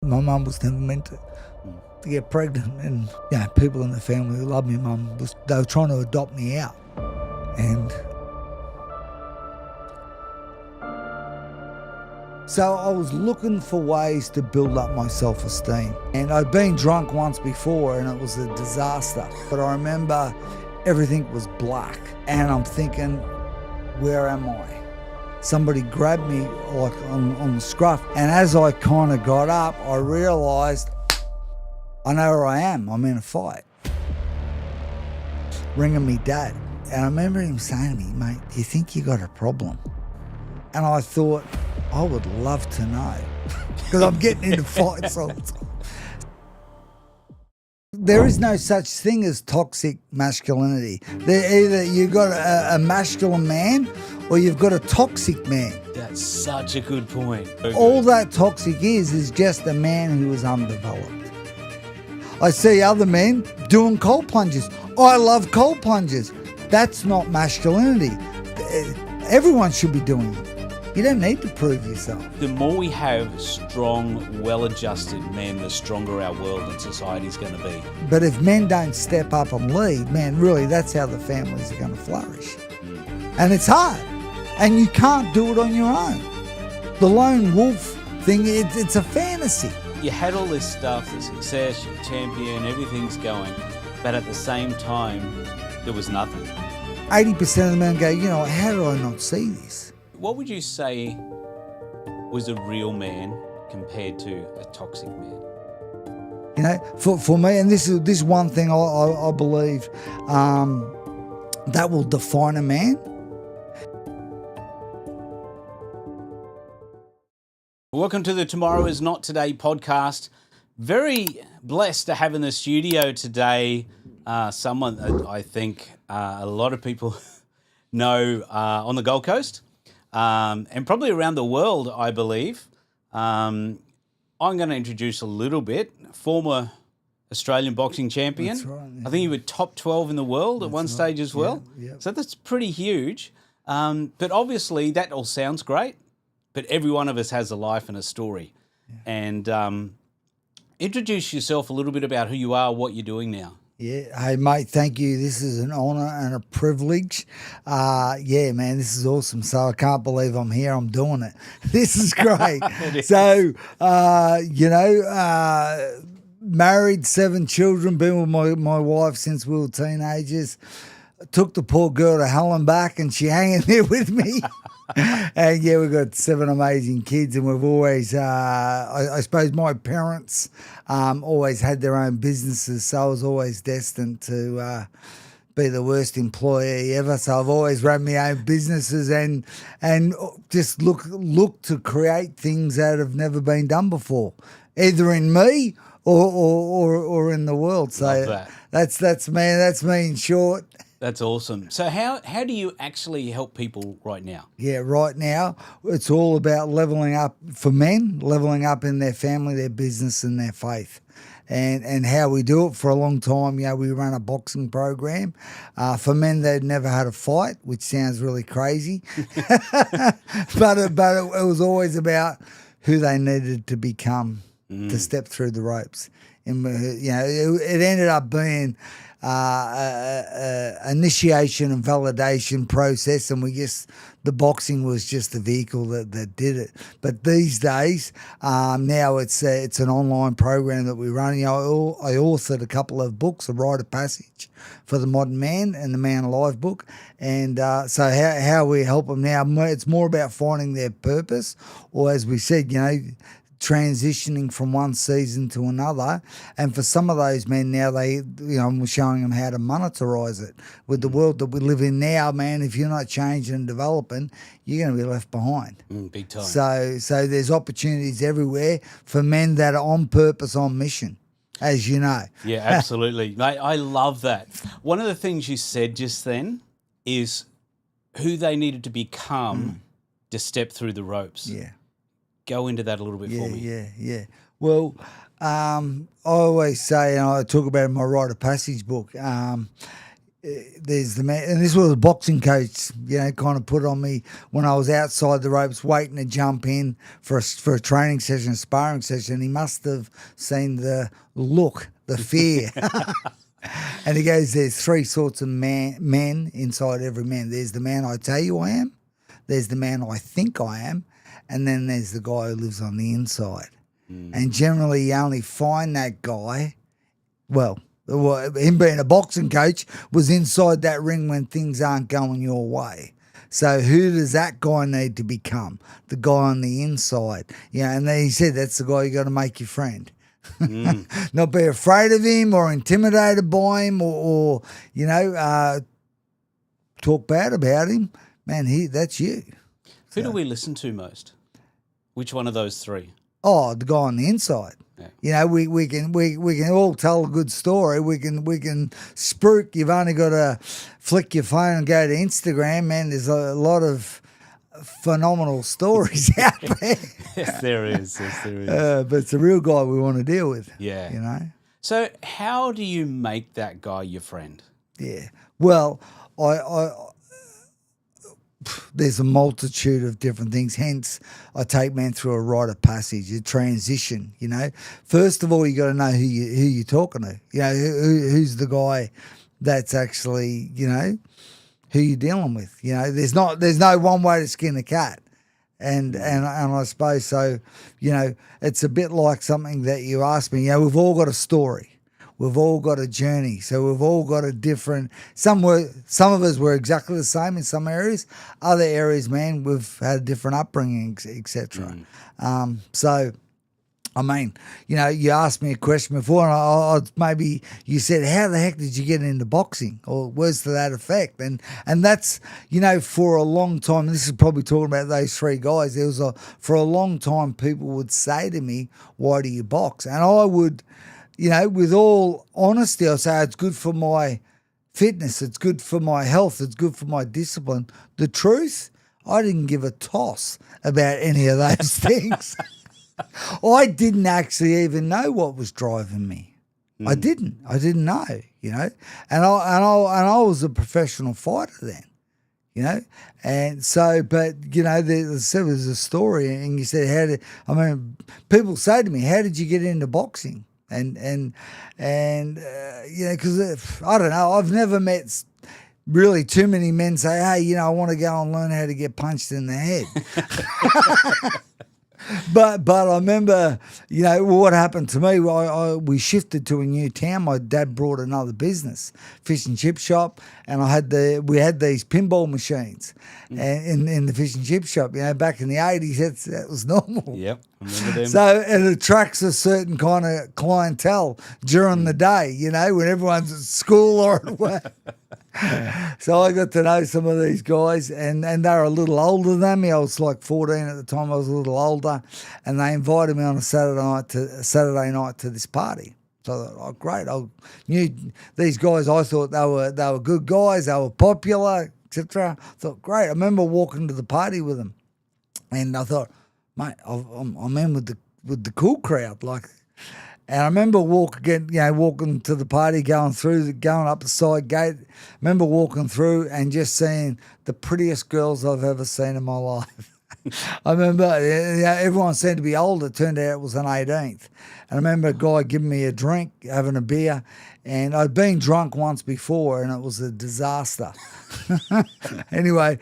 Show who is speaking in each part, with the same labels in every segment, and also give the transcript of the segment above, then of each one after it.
Speaker 1: my mum was never meant to get pregnant, and people in the family who loved me, they were trying to adopt me out, and so I was looking for ways to build up my self-esteem. And I'd been drunk once before and it was a disaster. But I remember everything was black and I'm thinking, where am I? Somebody grabbed me like on the scruff. And as I kind of got up, I realised, I know where I am. I'm in a fight. Ringing me dad. And I remember him saying to me, mate, do you think you got a problem? And I thought, I would love to know, because I'm getting into fights all the time. There is no such thing as toxic masculinity. Either you've got a masculine man or you've got a toxic man.
Speaker 2: That's such a good point.
Speaker 1: All that toxic is just a man who is undeveloped. I see other men doing cold plunges. I love cold plunges. That's not masculinity. Everyone should be doing it. You don't need to prove yourself.
Speaker 2: The more we have strong, well-adjusted men, the stronger our world and society is going to be.
Speaker 1: But if men don't step up and lead, man, really, that's how the families are going to flourish. And it's hard. And you can't do it on your own. The lone wolf thing, it's a fantasy.
Speaker 2: You had all this stuff, the success, your champion, everyth's going. But at the same time, there was nothing.
Speaker 1: 80% of the men go, how did I not see this?
Speaker 2: What would you say was a real man compared to a toxic man?
Speaker 1: For me, and this is one thing I believe that will define a man.
Speaker 2: Welcome to the Tomorrow Is Not Today podcast. Very blessed to have in the studio today someone that I think a lot of people know on the Gold Coast. And probably around the world, I believe. I'm going to introduce a little bit. Former Australian boxing champion.
Speaker 1: That's right, yeah.
Speaker 2: I think you were top 12 in the world at one stage as well.
Speaker 1: Yeah.
Speaker 2: So that's pretty huge. But obviously that all sounds great. But every one of us has a life and a story. Yeah. And introduce yourself a little bit about who you are, what you're doing now.
Speaker 1: Yeah. Hey, mate, thank you. This is an honour and a privilege. Man, this is awesome. So I can't believe I'm here. I'm doing it. This is great. So, married, 7 children, been with my wife since we were teenagers. Took the poor girl to hell and back, and she hanging there with me. And we've got 7 amazing kids, and we've always, I suppose my parents always had their own businesses, so I was always destined to be the worst employee ever. So I've always run my own businesses and just look to create things that have never been done before, either in me or in the world. So that's me in short.
Speaker 2: That's awesome. So how do you actually help people right now?
Speaker 1: Yeah, right now it's all about levelling up for men, levelling up in their family, their business and their faith. And how we do it for a long time, we run a boxing program for men that never had a fight, which sounds really crazy. but it was always about who they needed to become to step through the ropes. And, it ended up being initiation and validation process, and the boxing was just the vehicle that did it. But these days, now it's an online program that we run. I authored a couple of books, A Rite of Passage for the Modern Man and the Man Alive book. And so how we help them now, it's more about finding their purpose, or as we said, transitioning from one season to another. And for some of those men now, I'm showing them how to monetize it. With the world that we live in now, man, if you're not changing and developing, you're going to be left behind.
Speaker 2: Big time.
Speaker 1: So there's opportunities everywhere for men that are on purpose, on mission, as you know.
Speaker 2: Yeah, absolutely. Mate, I love that. One of the things you said just then is who they needed to become to step through the ropes.
Speaker 1: Yeah.
Speaker 2: Go into that a little bit for me.
Speaker 1: Yeah. Well, I always say, and I talk about it in my Rite of Passage book, there's the man, and this was a boxing coach, kind of put on me when I was outside the ropes waiting to jump in for a training session, a sparring session. He must have seen the look, the fear. And he goes, there's three sorts of men inside every man. There's the man I tell you I am, there's the man I think I am, and then there's the guy who lives on the inside. And generally you only find that guy, him being a boxing coach, was inside that ring when things aren't going your way. So who does that guy need to become? The guy on the inside. And then he said that's the guy you got to make your friend. Not be afraid of him or intimidated by him or talk bad about him. Man, that's you.
Speaker 2: Who do we listen to most? Which one of those three?
Speaker 1: Oh, the guy on the inside. Yeah. We can all tell a good story. We can spruik. You've only got to flick your phone and go to Instagram, man. There's a lot of phenomenal stories out there.
Speaker 2: Yes, there is.
Speaker 1: But it's the real guy we want to deal with.
Speaker 2: Yeah. So how do you make that guy your friend?
Speaker 1: Yeah. Well, there's a multitude of different things. Hence, I take man through a rite of passage, a transition. First of all, you got to know who you're talking to. Who's the guy that's actually who you're dealing with. There's no one way to skin a cat, and I suppose so. It's a bit like something that you asked me. We've all got a story. We've all got a journey, so we've all got a different. Some of us were exactly the same in some areas. Other areas, man, we've had different upbringings, etc. So, I mean, you asked me a question before, and I maybe you said, "How the heck did you get into boxing?" or words to that effect, and that's for a long time. This is probably talking about those three guys. For a long time, people would say to me, "Why do you box?" And I would. With all honesty, I say it's good for my fitness, it's good for my health, it's good for my discipline. The truth, I didn't give a toss about any of those things. I didn't actually even know what was driving me. I didn't know, and I was a professional fighter then. And so, but there was a story, and you said, people say to me, "How did you get into boxing?" And because I don't know, I've never met really too many men say, "Hey, I want to go and learn how to get punched in the head." But I remember, what happened to me. We shifted to a new town. My dad brought another business, fish and chip shop, and we had these pinball machines, and in the fish and chip shop. Back in the 80s, that was normal.
Speaker 2: Yep, I remember them.
Speaker 1: So it attracts a certain kind of clientele during the day. When everyone's at school or at work. So I got to know some of these guys, and they were a little older than me. I was like 14 at the time. I was a little older, and they invited me on a Saturday night to this party. So I thought, oh, great! I knew these guys. I thought they were good guys. They were popular, etc. I thought, great. I remember walking to the party with them, and I thought, mate, I'm in with the cool crowd, like. And I remember walking to the party, going up the side gate. I remember walking through and just seeing the prettiest girls I've ever seen in my life. I remember everyone seemed to be older. It turned out it was an 18th. And I remember a guy giving me a drink, having a beer, and I'd been drunk once before, and it was a disaster. Anyway,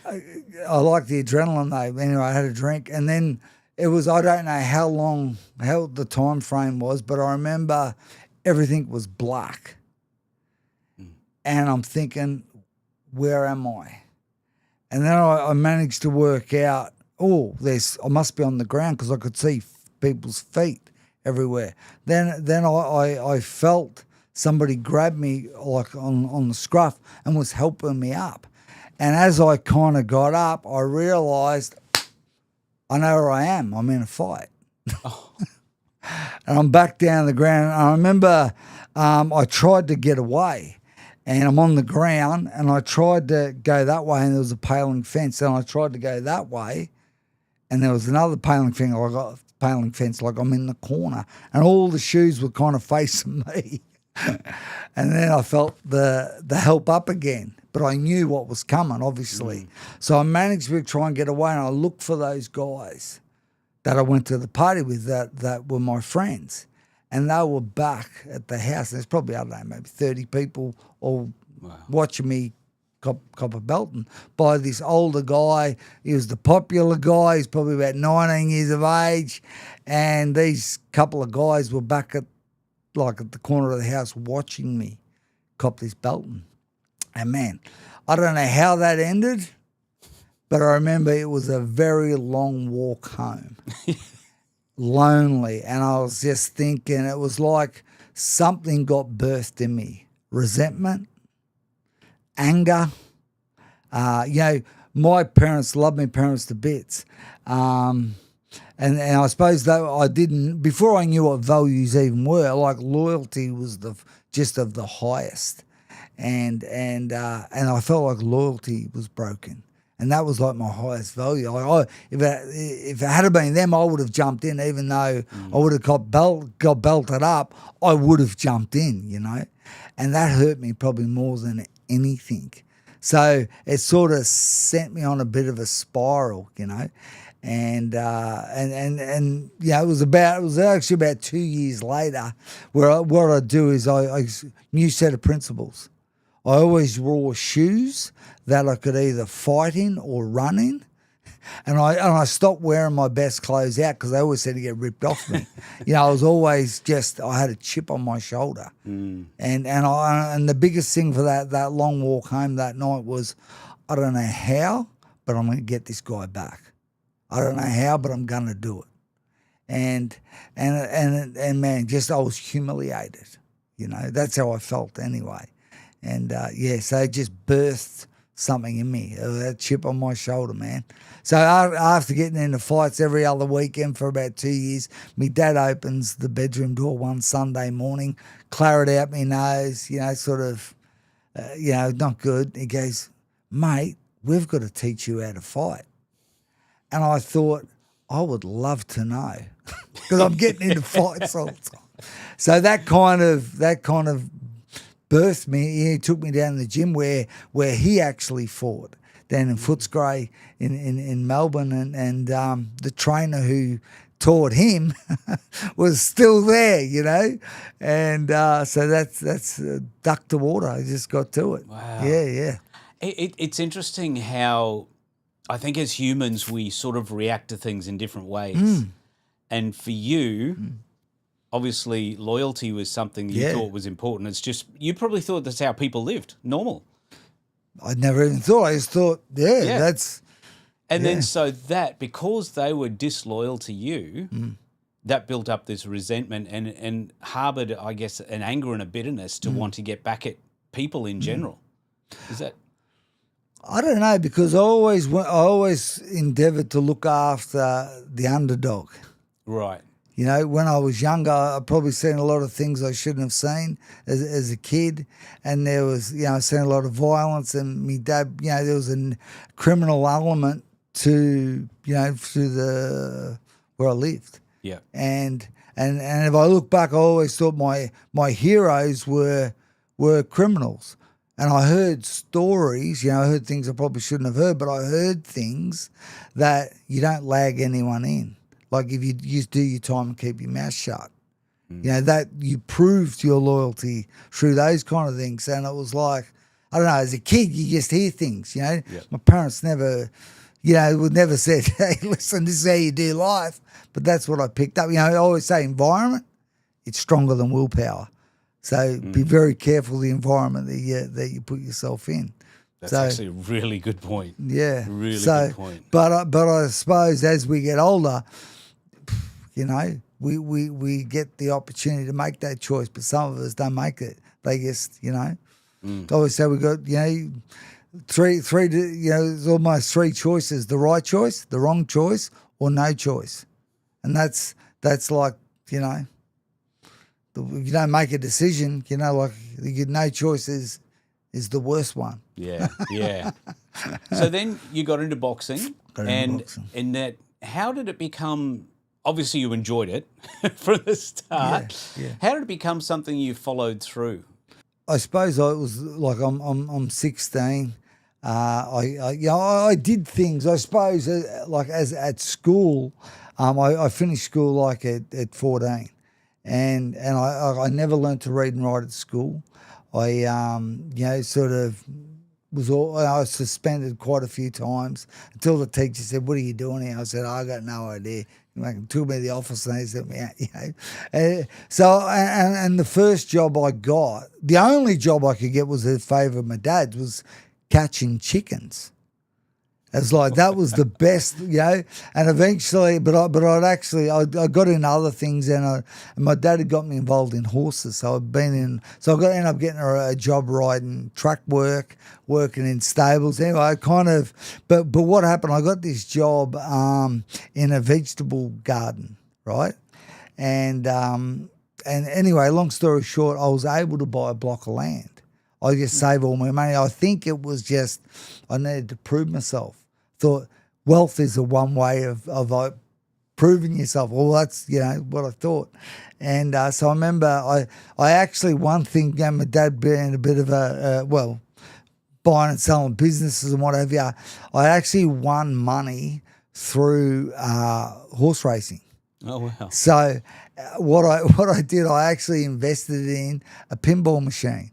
Speaker 1: I liked the adrenaline though. Anyway, I had a drink, and then it was, I don't know how the time frame was, but I remember everything was black. And I'm thinking, where am I? And then I managed to work out, I must be on the ground, because I could see people's feet everywhere. Then I felt somebody grab me like on the scruff and was helping me up. And as I kind of got up, I realised, I know where I am. I'm in a fight. And I'm back down the ground. And I remember I tried to get away, and I'm on the ground, and I tried to go that way, and there was a paling fence. And I tried to go that way, and there was another paling fence. Like I'm in the corner, and all the shoes were kind of facing me. And then I felt the help up again, but I knew what was coming, obviously. So I managed to try and get away, and I looked for those guys that I went to the party with that were my friends. And they were back at the house. There's probably, I don't know, maybe 30 people all watching me cop a belting by this older guy. He was the popular guy. He's probably about 19 years of age. And these couple of guys were back at the corner of the house watching me cop this belting. And man, I don't know how that ended, but I remember it was a very long walk home. Lonely. And I was just thinking, it was like something got birthed in me. Resentment, anger. My parents loved my parents to bits. And I suppose though I didn't, before I knew what values even were, like loyalty was just of the highest. And I felt like loyalty was broken. And that was like my highest value. If it had been them, I would have jumped in, even though I would have got belted up, I would have jumped in, And that hurt me probably more than anything. So it sort of sent me on a bit of a spiral, And it was actually about 2 years later where what I do is I new set of principles. I always wore shoes that I could either fight in or run in. And I stopped wearing my best clothes out because they always said to get ripped off me. I was always I had a chip on my shoulder. And the biggest thing for that long walk home that night was, I don't know how, but I'm going to get this guy back. I don't know how, but I'm going to do it. And man, I was humiliated. That's how I felt anyway. And so it just birthed something in me, that chip on my shoulder, man. So after getting into fights every other weekend for about 2 years, my dad opens the bedroom door one Sunday morning, claret out my nose, not good. He goes, "Mate, we've got to teach you how to fight." And I thought, I would love to know because I'm getting into fights all the time. So that kind of birthed me. He took me down to the gym where he actually fought down in Footscray in Melbourne, and the trainer who taught him was still there, and so that's duck to water. I just got to it.
Speaker 2: Wow.
Speaker 1: Yeah.
Speaker 2: It's interesting how I think as humans we sort of react to things in different ways, and for you. Obviously, loyalty was something you thought was important. It's just, you probably thought that's how people lived, normal.
Speaker 1: I never even thought. I just thought, that's...
Speaker 2: And then so that, because they were disloyal to you, that built up this resentment and harboured, I guess, an anger and a bitterness to want to get back at people in general. Is that...
Speaker 1: I don't know, because I always endeavoured to look after the underdog.
Speaker 2: Right.
Speaker 1: When I was younger, I probably seen a lot of things I shouldn't have seen as a kid, and there was, I seen a lot of violence, and my dad, there was a criminal element to, to where I lived.
Speaker 2: Yeah.
Speaker 1: And if I look back, I always thought my heroes were criminals, and I heard stories. I heard things I probably shouldn't have heard, but I heard things that you don't lag anyone in. Like if you do your time and keep your mouth shut, that you proved your loyalty through those kind of things. And it was like, I don't know, as a kid, you just hear things, Yep. My parents never, would never said, "Hey, listen, this is how you do life." But that's what I picked up. I always say environment, it's stronger than willpower. So be very careful the environment that you put yourself in.
Speaker 2: That's actually a really good point.
Speaker 1: Yeah.
Speaker 2: Really good point.
Speaker 1: But I suppose as we get older, we get the opportunity to make that choice, but some of us don't make it. They just, I always say we got, three, there's almost three choices: the right choice, the wrong choice, or no choice. And that's like, if you don't make a decision, like no choice is the worst one.
Speaker 2: Yeah. So then you got into boxing, and that, how did it become? obviously you enjoyed it from the start.
Speaker 1: Yeah.
Speaker 2: How did it become something you followed through?
Speaker 1: I suppose I was like I'm 16. I did things. I suppose like as at school, I finished school like at 14, and I never learned to read and write at school. I sort of I was suspended quite a few times until the teacher said, "What are you doing here?" I said, "I got no idea." They took me to the office and they sent me out, and the first job I got, the only job I could get was a favour of my dad's, was catching chickens. It's like that was the best, and eventually, but I got into other things, and my dad had got me involved in horses, so I ended up getting a job riding truck work, working in stables. Anyway, but what happened? I got this job in a vegetable garden, right, and anyway, long story short, I was able to buy a block of land. I just saved all my money. I think it was just I needed to prove myself. Thought wealth is a one way of proving yourself. Well, that's what I thought. And so I remember I actually, one thing, my dad being a bit of buying and selling businesses and what have you, I actually won money through horse racing.
Speaker 2: Oh, wow.
Speaker 1: So what I did, I actually invested in a pinball machine.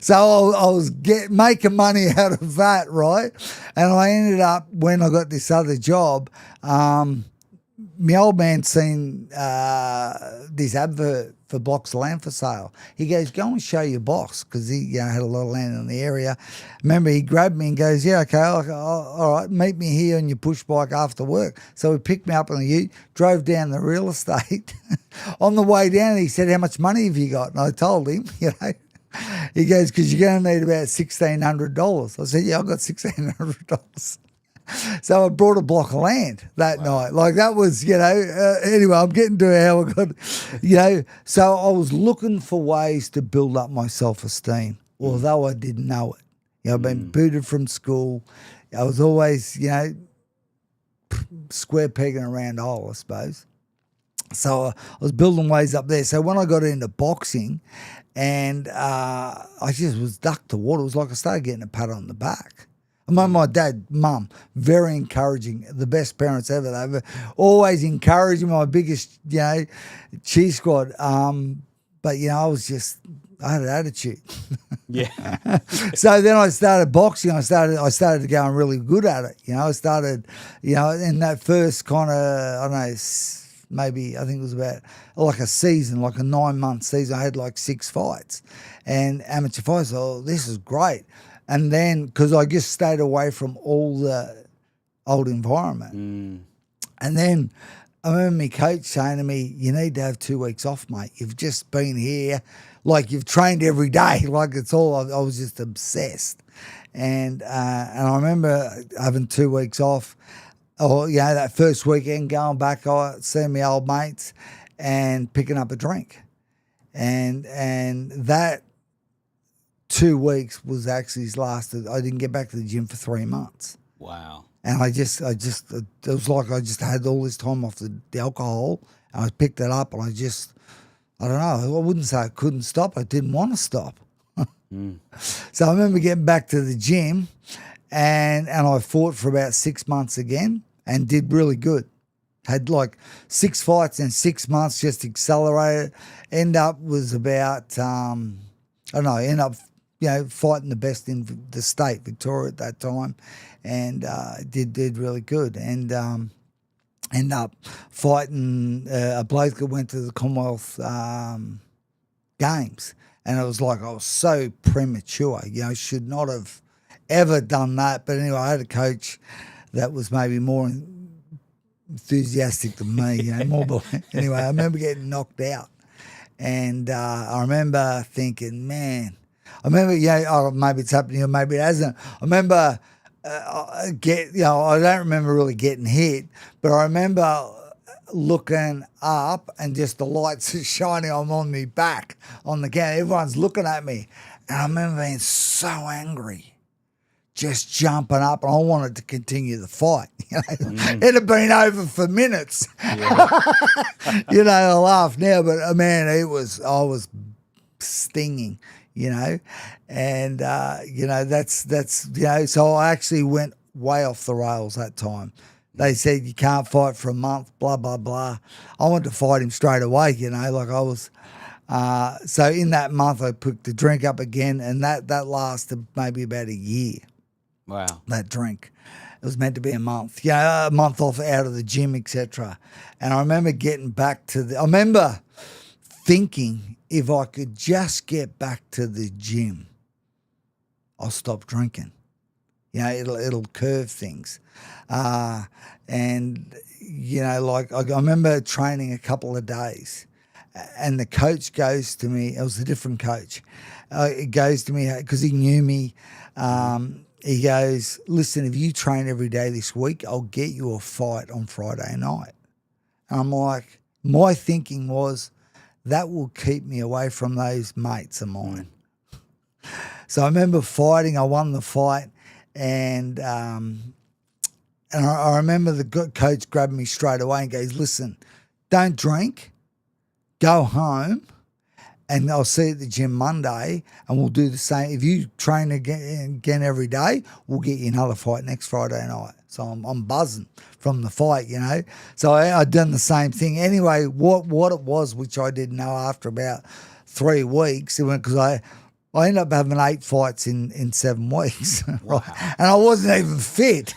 Speaker 1: So I was making money out of that, right? And I ended up, when I got this other job, my old man seen this advert for blocks of land for sale. He goes, "Go and show your boss," because he had a lot of land in the area. Remember, he grabbed me and goes, "Yeah, okay, all right, meet me here on your push bike after work." So he picked me up on the ute, drove down the real estate. On the way down, he said, "How much money have you got?" And I told him, He goes, "Because you're going to need about $1,600. I said, "Yeah, I've got $1,600. So I brought a block of land that night. Like that was, anyway, I'm getting to how I got, So I was looking for ways to build up my self-esteem, although I didn't know it. I've been booted from school. I was always, square pegging a round hole, I suppose. So I was building ways up there. So when I got into boxing, and I just was ducked to water. It was like I started getting a pat on the back. My dad, mum, very encouraging, the best parents ever. They were always encouraging, my biggest, cheer squad. But I had an attitude.
Speaker 2: Yeah.
Speaker 1: So then I started boxing. I started going really good at it. I started, in that first kind of, I don't know, maybe I think it was about like a season, like a 9-month season. I had like 6 fights and amateur fights. Oh, this is great. And then, because I just stayed away from all the old environment. And then I remember my coach saying to me, "You need to have 2 weeks off, mate. You've just been here, like you've trained every day." Like it's all, I was just obsessed. And I remember having 2 weeks off. Or, that first weekend going back, seeing my old mates and picking up a drink. And that 2 weeks was actually lasted. I didn't get back to the gym for 3 months.
Speaker 2: Wow.
Speaker 1: And it was like I just had all this time off the alcohol, and I picked it up, and I don't know, I wouldn't say I couldn't stop. I didn't want to stop. So I remember getting back to the gym, and I fought for about 6 months again and did really good. Had like 6 fights in 6 months, just accelerated. End up was about, fighting the best in the state, Victoria at that time, and did really good. And end up fighting a bloke that went to the Commonwealth Games. And it was like I was so premature, should not have ever done that. But anyway, I had a coach that was maybe more enthusiastic than me, Anyway, I remember getting knocked out. And I remember thinking, man, maybe it's happening or maybe it hasn't. I remember I don't remember really getting hit, but I remember looking up and just the lights are shining. I'm on my back on the camera. Everyone's looking at me. And I remember being so angry. just jumping up, and I wanted to continue the fight. It had been over for minutes. I laugh now, but man, I was stinging, and that's so I actually went way off the rails that time. They said you can't fight for a month, blah blah blah. I wanted to fight him straight away, like I was. So in that month, I picked the drink up again, and that lasted maybe about a year.
Speaker 2: Wow.
Speaker 1: That drink. It was meant to be a month. A month off out of the gym, etc. And I remember getting back I remember thinking if I could just get back to the gym, I'll stop drinking. It'll curve things. I remember training a couple of days, and the coach goes to me. It was a different coach. It goes to me because he knew me. He goes, listen, if you train every day this week, I'll get you a fight on Friday night. And I'm like, my thinking was, that will keep me away from those mates of mine. So I remember fighting. I won the fight, and I remember the coach grabbed me straight away and goes, listen, don't drink, go home, and I'll see you at the gym Monday, and we'll do the same. If you train again every day, we'll get you another fight next Friday night. So I'm buzzing from the fight, So I'd done the same thing. Anyway, what it was, which I didn't know after about 3 weeks, because I ended up having 8 fights in 7 weeks.
Speaker 2: Wow.
Speaker 1: And I wasn't even fit,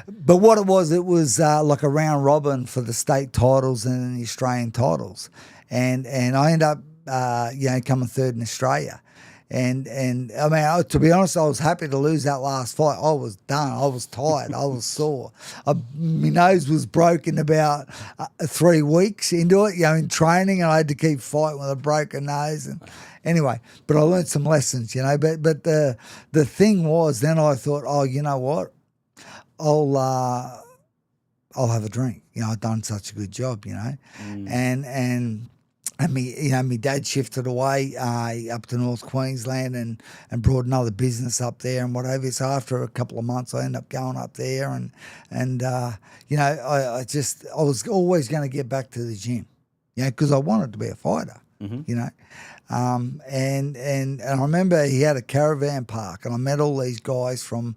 Speaker 1: But what it was like a round robin for the state titles and the Australian titles. And I ended up, coming third in Australia. And I mean, to be honest, I was happy to lose that last fight. I was done. I was tired. I was sore. My nose was broken about 3 weeks into it, in training, and I had to keep fighting with a broken nose. And anyway, but I learned some lessons, But the thing was, then I thought, oh, you know what? I'll have a drink. I've done such a good job, And me dad shifted away up to North Queensland and brought another business up there and whatever. So after a couple of months, I ended up going up there and I was always going to get back to the gym, because I wanted to be a fighter, And I remember he had a caravan park, and I met all these guys from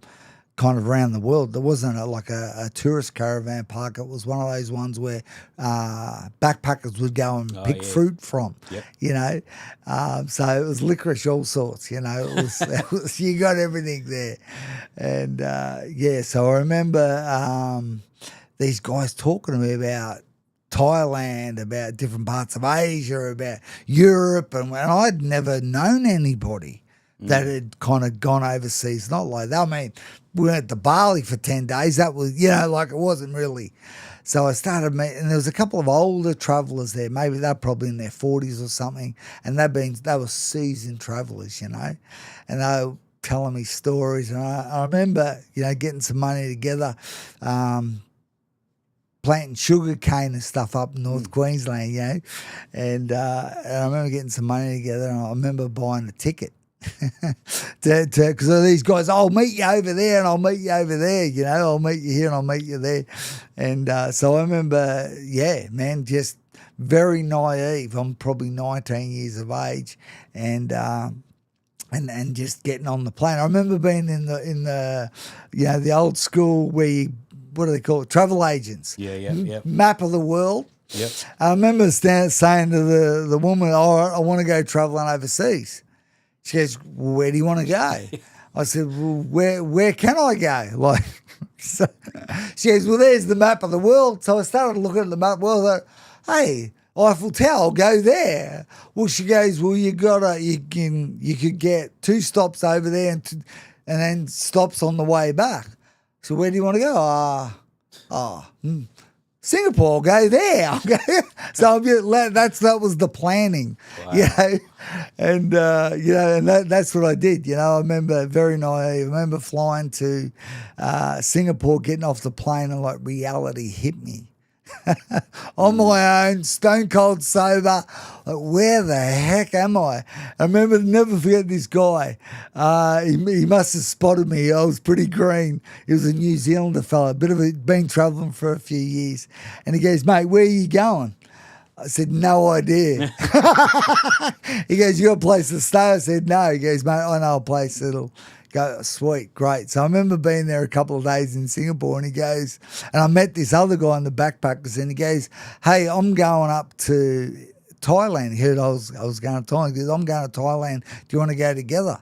Speaker 1: kind of around the world. There wasn't a tourist caravan park. It was one of those ones where backpackers would go and pick fruit from,
Speaker 2: Yep.
Speaker 1: So it was licorice, all sorts, It was you got everything there. And, so I remember these guys talking to me about Thailand, about different parts of Asia, about Europe, and I'd never known anybody that had kind of gone overseas, not like that. I mean, we went to Bali for 10 days. That was, it wasn't really. So I started meeting, and there was a couple of older travellers there. Maybe they're probably in their 40s or something, and they were seasoned travellers, and they were telling me stories. And I remember, getting some money together, planting sugar cane and stuff up in North Queensland, and I remember getting some money together, and I remember buying a ticket. Because these guys, I'll meet you over there and I'll meet you over there, I'll meet you here and I'll meet you there. And so I remember, just very naive. I'm probably 19 years of age, and just getting on the plane. I remember being in the old school where what do they call it? Travel agents.
Speaker 2: Yeah.
Speaker 1: Map of the world.
Speaker 2: Yep.
Speaker 1: I remember saying to the woman, I want to go traveling overseas. She goes, well, where do you want to go? I said, well, where can I go? So she goes, well, there's the map of the world. So I started looking at the map of the world. Hey, Eiffel Tower, go there. Well, she goes, well, you could get 2 stops over there and then stops on the way back. So where do you want to go? Singapore, I'll go there. So that was the planning,
Speaker 2: Wow.
Speaker 1: And and that's what I did. I remember very naive. I remember flying to Singapore, getting off the plane, and reality hit me. on my own, stone cold sober. Like, where the heck am I? I remember, never forget this guy. He must have spotted me. I was pretty green. He was a New Zealander fella, been travelling for a few years. And he goes, mate, where are you going? I said, no idea. He goes, you got a place to stay? I said, no. He goes, mate, I know a place that'll go, sweet, great. So I remember being there a couple of days in Singapore, and he goes, and I met this other guy in the backpackers, and he goes, hey, I'm going up to Thailand. He heard I was going to Thailand. He goes, I'm going to Thailand. Do you want to go together?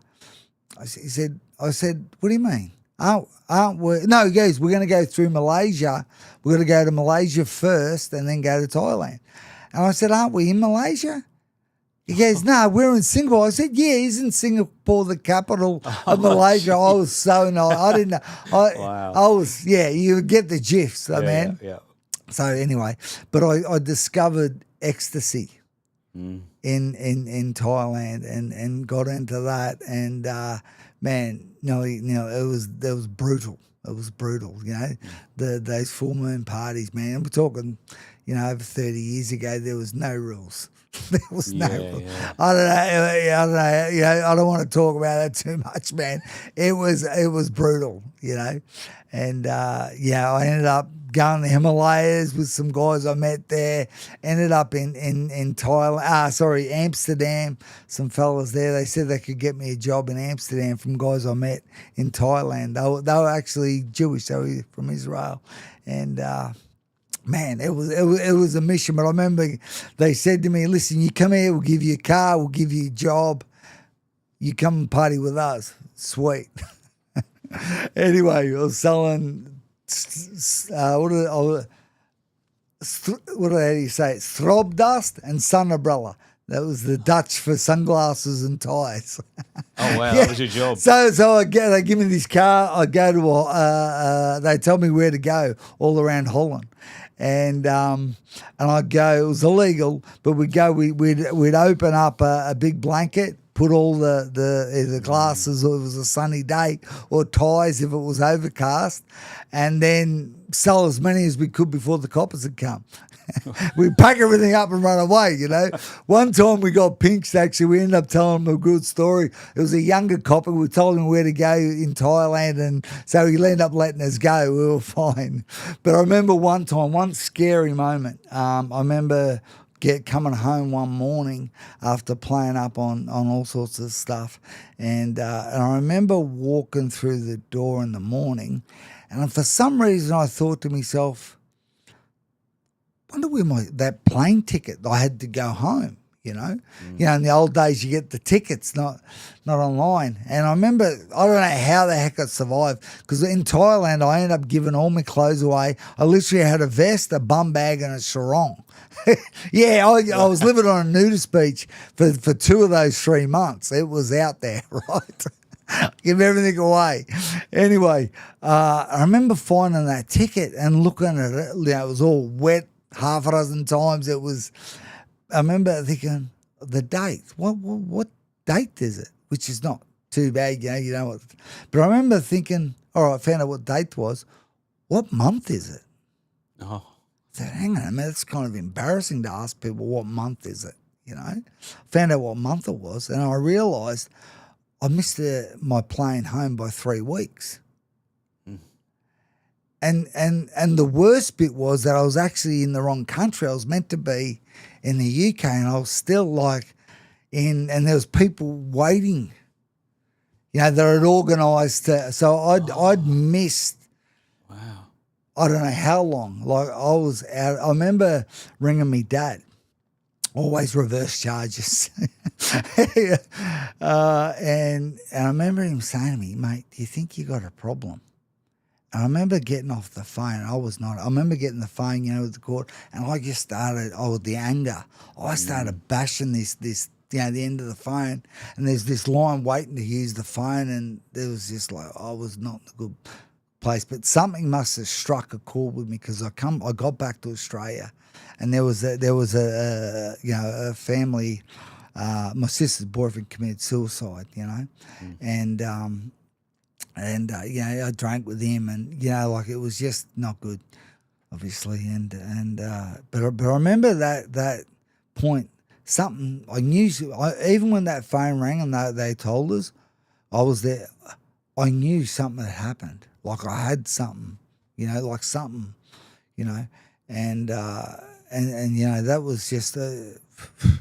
Speaker 1: I said, what do you mean? Aren't we? No, he goes, we're going to go through Malaysia. We're going to go to Malaysia first and then go to Thailand. And I said, aren't we in Malaysia? He goes, no, we're in Singapore. I said, yeah, isn't Singapore the capital of Malaysia? I was so nice. I didn't know.
Speaker 2: Wow.
Speaker 1: I was, yeah, you get the gifs, man.
Speaker 2: Yeah.
Speaker 1: So anyway, but I discovered ecstasy in Thailand and got into that. And, man, it was brutal. It was brutal, those full moon parties, man. And we're talking, over 30 years ago, there was no rules. There was no rules.
Speaker 2: Yeah.
Speaker 1: I don't know. I don't want to talk about that too much, man. It was brutal, And, I ended up going to the Himalayas with some guys I met there. Ended up in Thailand, Amsterdam. Some fellas there. They said they could get me a job in Amsterdam from guys I met in Thailand. They were actually Jewish. They were from Israel. And, man, it was a mission. But I remember they said to me, listen, you come here, we'll give you a car, we'll give you a job. You come and party with us. Sweet. Anyway, I was selling, what do you say? Throb dust and sun umbrella. That was the Dutch for sunglasses and ties.
Speaker 2: Oh, wow, that was your job.
Speaker 1: So they give me this car. I go to, they tell me where to go all around Holland. And I go, it was illegal, but we'd open up a big blanket, put all the glasses, or it was a sunny day, or ties if it was overcast, and then sell as many as we could before the coppers had come. We'd pack everything up and run away, One time we got pinched, actually. We ended up telling them a good story. It was a younger copper. We told him where to go in Thailand, and so he ended up letting us go. We were fine. But I remember one scary moment. I remember coming home one morning after playing up on all sorts of stuff. And I remember walking through the door in the morning, and for some reason I thought to myself, wonder where that plane ticket, I had to go home, in the old days you get the tickets, not online. And I remember, I don't know how the heck I survived, because in Thailand I ended up giving all my clothes away. I literally had a vest, a bum bag and a sarong. Yeah, I was living on a nudist beach for 2 of those 3 months. It was out there, right? Give everything away. Anyway, I remember finding that ticket and looking at it. It was all wet half a dozen times. I remember thinking, the date, what date is it? Which is not too bad, you know what. But I remember thinking, all right, I found out what date was. What month is it?
Speaker 2: Oh.
Speaker 1: I said, hang on a minute, it's kind of embarrassing to ask people what month is it, Found out what month it was, and I realised I missed my plane home by 3 weeks. And the worst bit was that I was actually in the wrong country. I was meant to be in the UK, and I was still and there was people waiting, that had organised. So I'd missed.
Speaker 2: Wow.
Speaker 1: I don't know how long. I was out. I remember ringing me dad. Always reverse charges. And I remember him saying to me, mate, do you think you got a problem? And I remember getting off the phone. I remember getting the phone, with the court, and I just started, with the anger, I started bashing this, the end of the phone, and there's this line waiting to use the phone, and there was just I was not in a good place, but something must have struck a chord with me, because I got back to Australia, and there was a family, my sister's boyfriend committed suicide, and I drank with him, and it was just not good. obviously, but I remember that point. Something I knew. Even when that phone rang and they told us, I was there. I knew something had happened. Like I had something, like something, you know, and that was just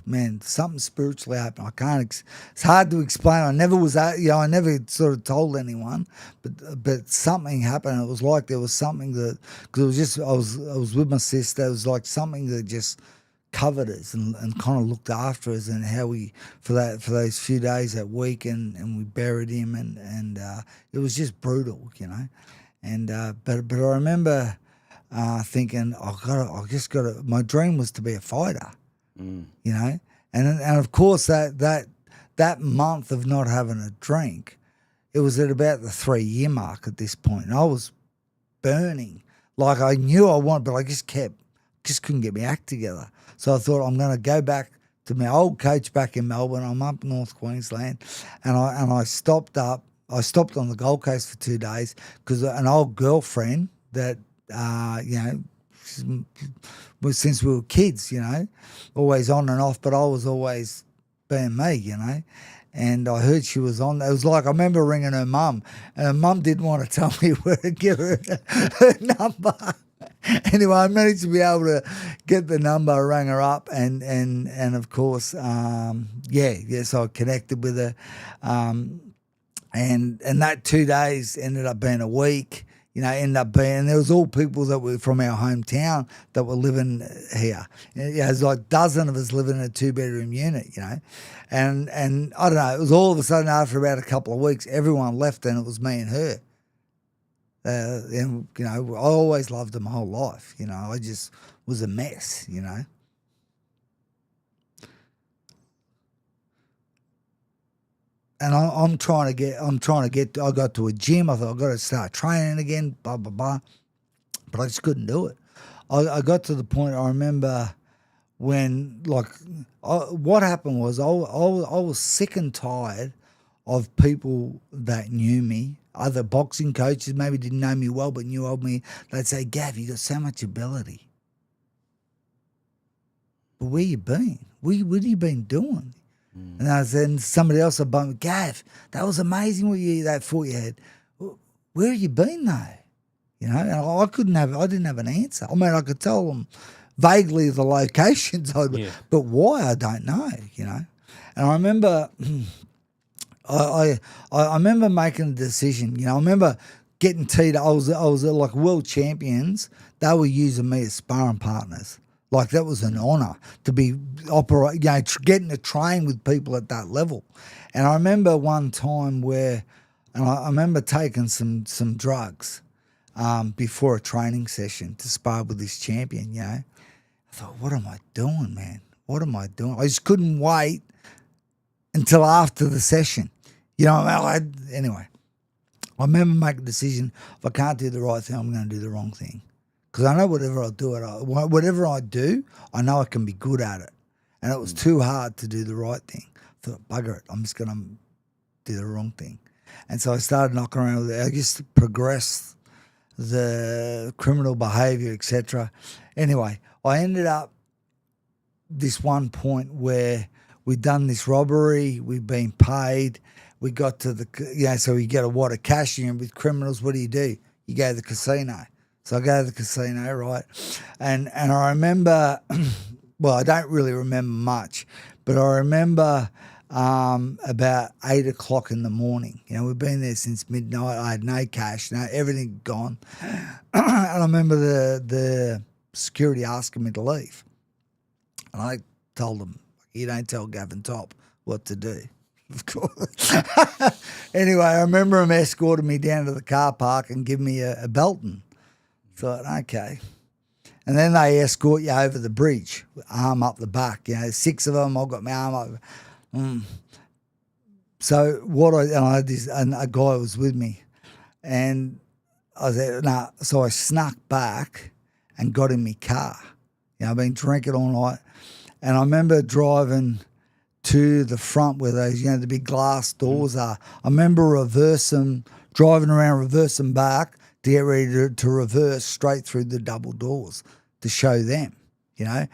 Speaker 1: man, something spiritually happened. I can't. It's hard to explain. I never was, I never sort of told anyone, but something happened. It was like there was something that, because it was just I was with my sister. It was like something that just covered us and kind of looked after us, and how we for those few days that week, and we buried him, and it was just brutal, and but I remember thinking I just got to. My dream was to be a fighter, and of course that month of not having a drink, it was at about the 3-year mark at this point, and I was burning. Like I knew I wanted, but I just couldn't get my act together. So I thought I'm going to go back to my old coach back in Melbourne. I'm up North Queensland, and I stopped up. I stopped on the Gold Coast for 2 days because an old girlfriend that since we were kids, always on and off, but I was always being me, And I heard she was on. It was like I remember ringing her mum, and her mum didn't want to tell me where to give her number. Anyway, I managed to be able to get the number, rang her up, and of course, so I connected with her, and that 2 days ended up being a week. And there was all people that were from our hometown that were living here. There's like a dozen of us living in a 2-bedroom unit, and I don't know. It was all of a sudden after about a couple of weeks, everyone left, and it was me and her. And I always loved her my whole life. I just was a mess. And I'm trying to get. I got to a gym. I thought I got to start training again. Blah blah blah. But I just couldn't do it. I got to the point. I remember when what happened was I was sick and tired of people that knew me. Other boxing coaches maybe didn't know me well, but knew of me. They'd say, "Gav, you got so much ability, but where you been? What have you been doing?" And I said, somebody else would bump me, "Gav, that was amazing that fought you had. Where have you been though?" And I didn't have an answer. I mean, I could tell them vaguely the locations, but why, I don't know. And I remember, I remember making a decision. I remember getting teed. I was like world champions. They were using me as sparring partners. Like that was an honour to be getting to train with people at that level. And I remember one time where, and I remember taking some drugs before a training session to spar with this champion. I thought, what am I doing, man? What am I doing? I just couldn't wait until after the session. Anyway, I remember making a decision: if I can't do the right thing, I'm going to do the wrong thing. Because I know whatever I do, I know I can be good at it. And it was too hard to do the right thing. I thought, bugger it, I'm just going to do the wrong thing. And so I started knocking around with it. I just progressed the criminal behaviour, etc. Anyway, I ended up this one point where we'd done this robbery, we'd been paid, we got to so we get a wad of cash, with criminals, what do? You go to the casino. So I go to the casino, right? And I remember, well, I don't really remember much, but I remember about 8 o'clock in the morning. We've been there since midnight. I had no cash, everything gone. And I remember the security asking me to leave. And I told them, "You don't tell Gavin Top what to do." Of course. Anyway, I remember him escorting me down to the car park and giving me a Belton. Thought, okay. And then they escort you over the bridge, arm up the back. 6 of them, I've got my arm up. So and a guy was with me. And I said, nah. So I snuck back and got in my car. I've been drinking all night. And I remember driving to the front where those, the big glass doors are. I remember driving around, reversing back to get ready to reverse straight through the double doors to show them, you know.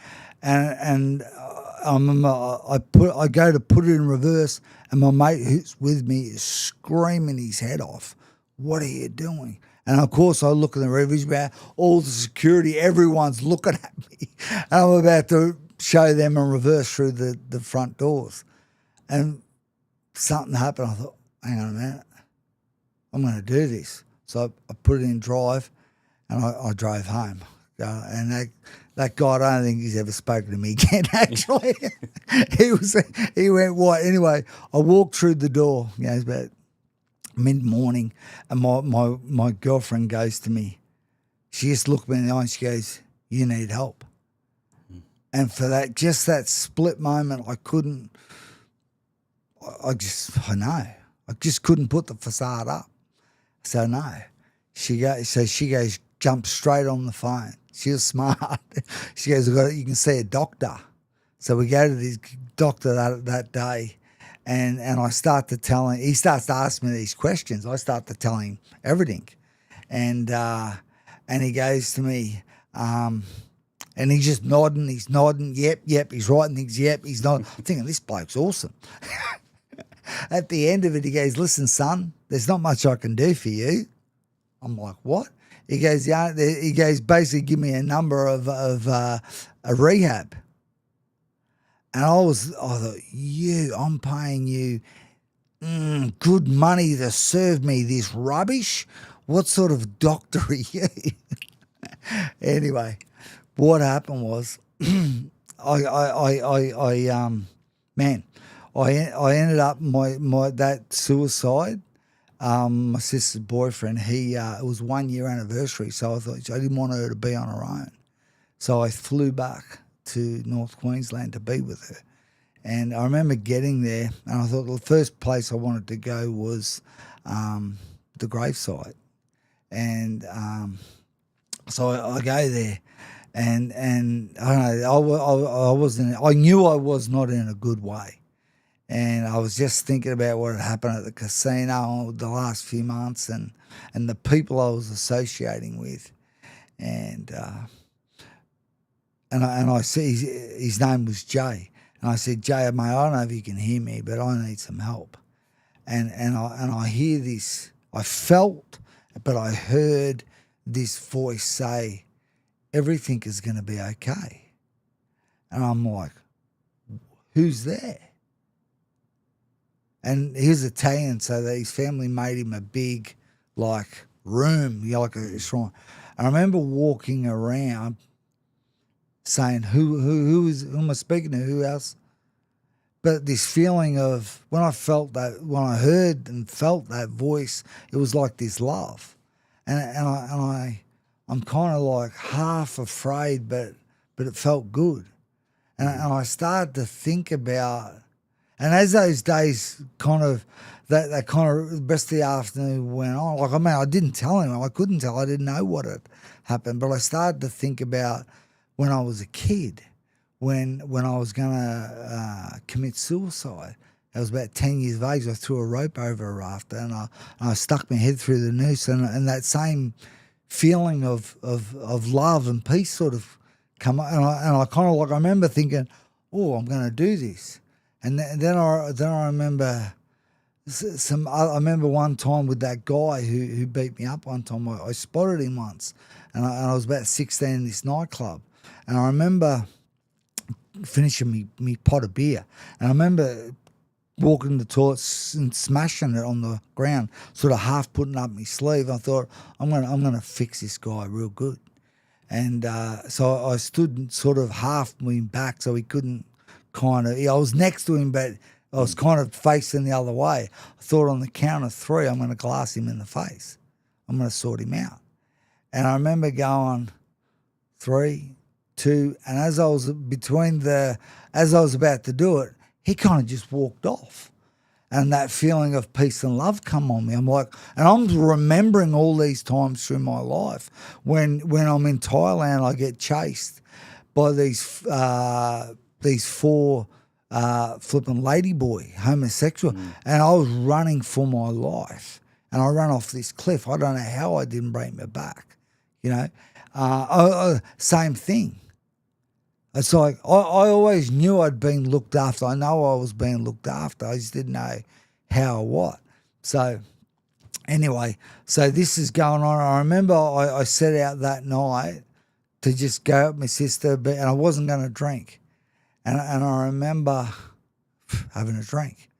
Speaker 1: And I remember I go to put it in reverse, and my mate who's with me is screaming his head off. What are you doing? And of course, I look in the rearview mirror, all the security, everyone's looking at me. And I'm about to show them in reverse through the front doors. And something happened. I thought, hang on a minute, I'm going to do this. So I put it in drive, and I drove home. And that guy, I don't think he's ever spoken to me again, actually. He went white. Anyway, I walked through the door, you know, it's about mid-morning, and my girlfriend goes to me. She just looked me in the eye and she goes, you need help. And for that, just that split moment, I just couldn't put the facade up. So no. She goes, jump straight on the phone. She was smart. She goes, you can see a doctor. So we go to this doctor that day, and I start to tell him, he starts to ask me these questions. I start to tell him everything. And he goes to me, and he's just nodding, yep, he's writing things, yep, he's nodding. I'm thinking, this bloke's awesome. At the end of it, he goes, listen, son, there's not much I can do for you. I'm like, what? He goes, yeah. He goes, basically, give me a number of a rehab. And I thought, I'm paying you good money to serve me this rubbish. What sort of doctor are you? Anyway, what happened was, I ended up that suicide. My sister's boyfriend, it was 1 year anniversary, so I thought I didn't want her to be on her own. So I flew back to North Queensland to be with her. And I remember getting there, and I thought the first place I wanted to go was the graveside. And so I go there, and I don't know, I knew I was not in a good way. And I was just thinking about what had happened at the casino the last few months, and the people I was associating with, and I see his name was Jay, and I said, Jay, mate, I don't know if you can hear me, but I need some help. And I hear this, I felt, but I heard this voice say, everything is going to be okay. And I'm like, who's there? And he was Italian, so his family made him a big, room, like a shrine. I remember walking around saying, who am I speaking to? Who else? But this feeling of when I heard and felt that voice, it was like this love, and I'm kind of like half afraid, but it felt good, and I started to think about. And as those days the rest of the afternoon went on, I didn't tell him. I couldn't tell. I didn't know what had happened. But I started to think about when I was a kid, when I was going to commit suicide. I was about 10 years of age. I threw a rope over a rafter, and I stuck my head through the noose, and that same feeling of love and peace sort of come up. And I kind of I remember thinking, oh, I'm going to do this. And then I remember I remember one time with that guy who beat me up one time. I spotted him once, and I was about 16 in this nightclub, and I remember finishing me pot of beer, and I remember walking in the toilet and smashing it on the ground, sort of half putting up my sleeve. I thought I'm gonna fix this guy real good, and so I stood sort of half leaned back so he couldn't. I was next to him, but I was kind of facing the other way. I thought on the count of 3, I'm going to glass him in the face. I'm going to sort him out. And I remember going 3, 2, and as I was about to do it, he kind of just walked off. And that feeling of peace and love come on me. I'm like, and I'm remembering all these times through my life when I'm in Thailand, I get chased by these 4 flipping ladyboy, homosexual, and I was running for my life. and I ran off this cliff. I don't know how I didn't break my back, you know. Same thing. It's like I always knew I'd been looked after. I know I was being looked after. I just didn't know how or what. So anyway, so this is going on. I remember I set out that night to just go up with my sister, and I wasn't going to drink. And I remember having a drink.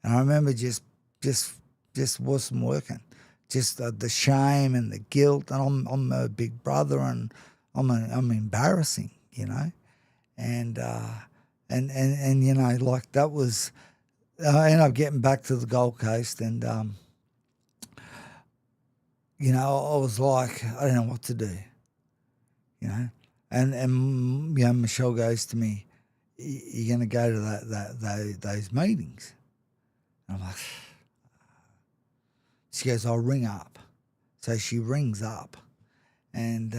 Speaker 1: And I remember just wasn't working. Just the shame and the guilt. And I'm a big brother, and I'm embarrassing, you know. And you know, like that was, I ended up getting back to the Gold Coast, and you know, I was like, I don't know what to do, you know. And you know, Michelle goes to me, "You're going to go to those meetings?" And I'm like, she goes, "I'll ring up." So she rings up, and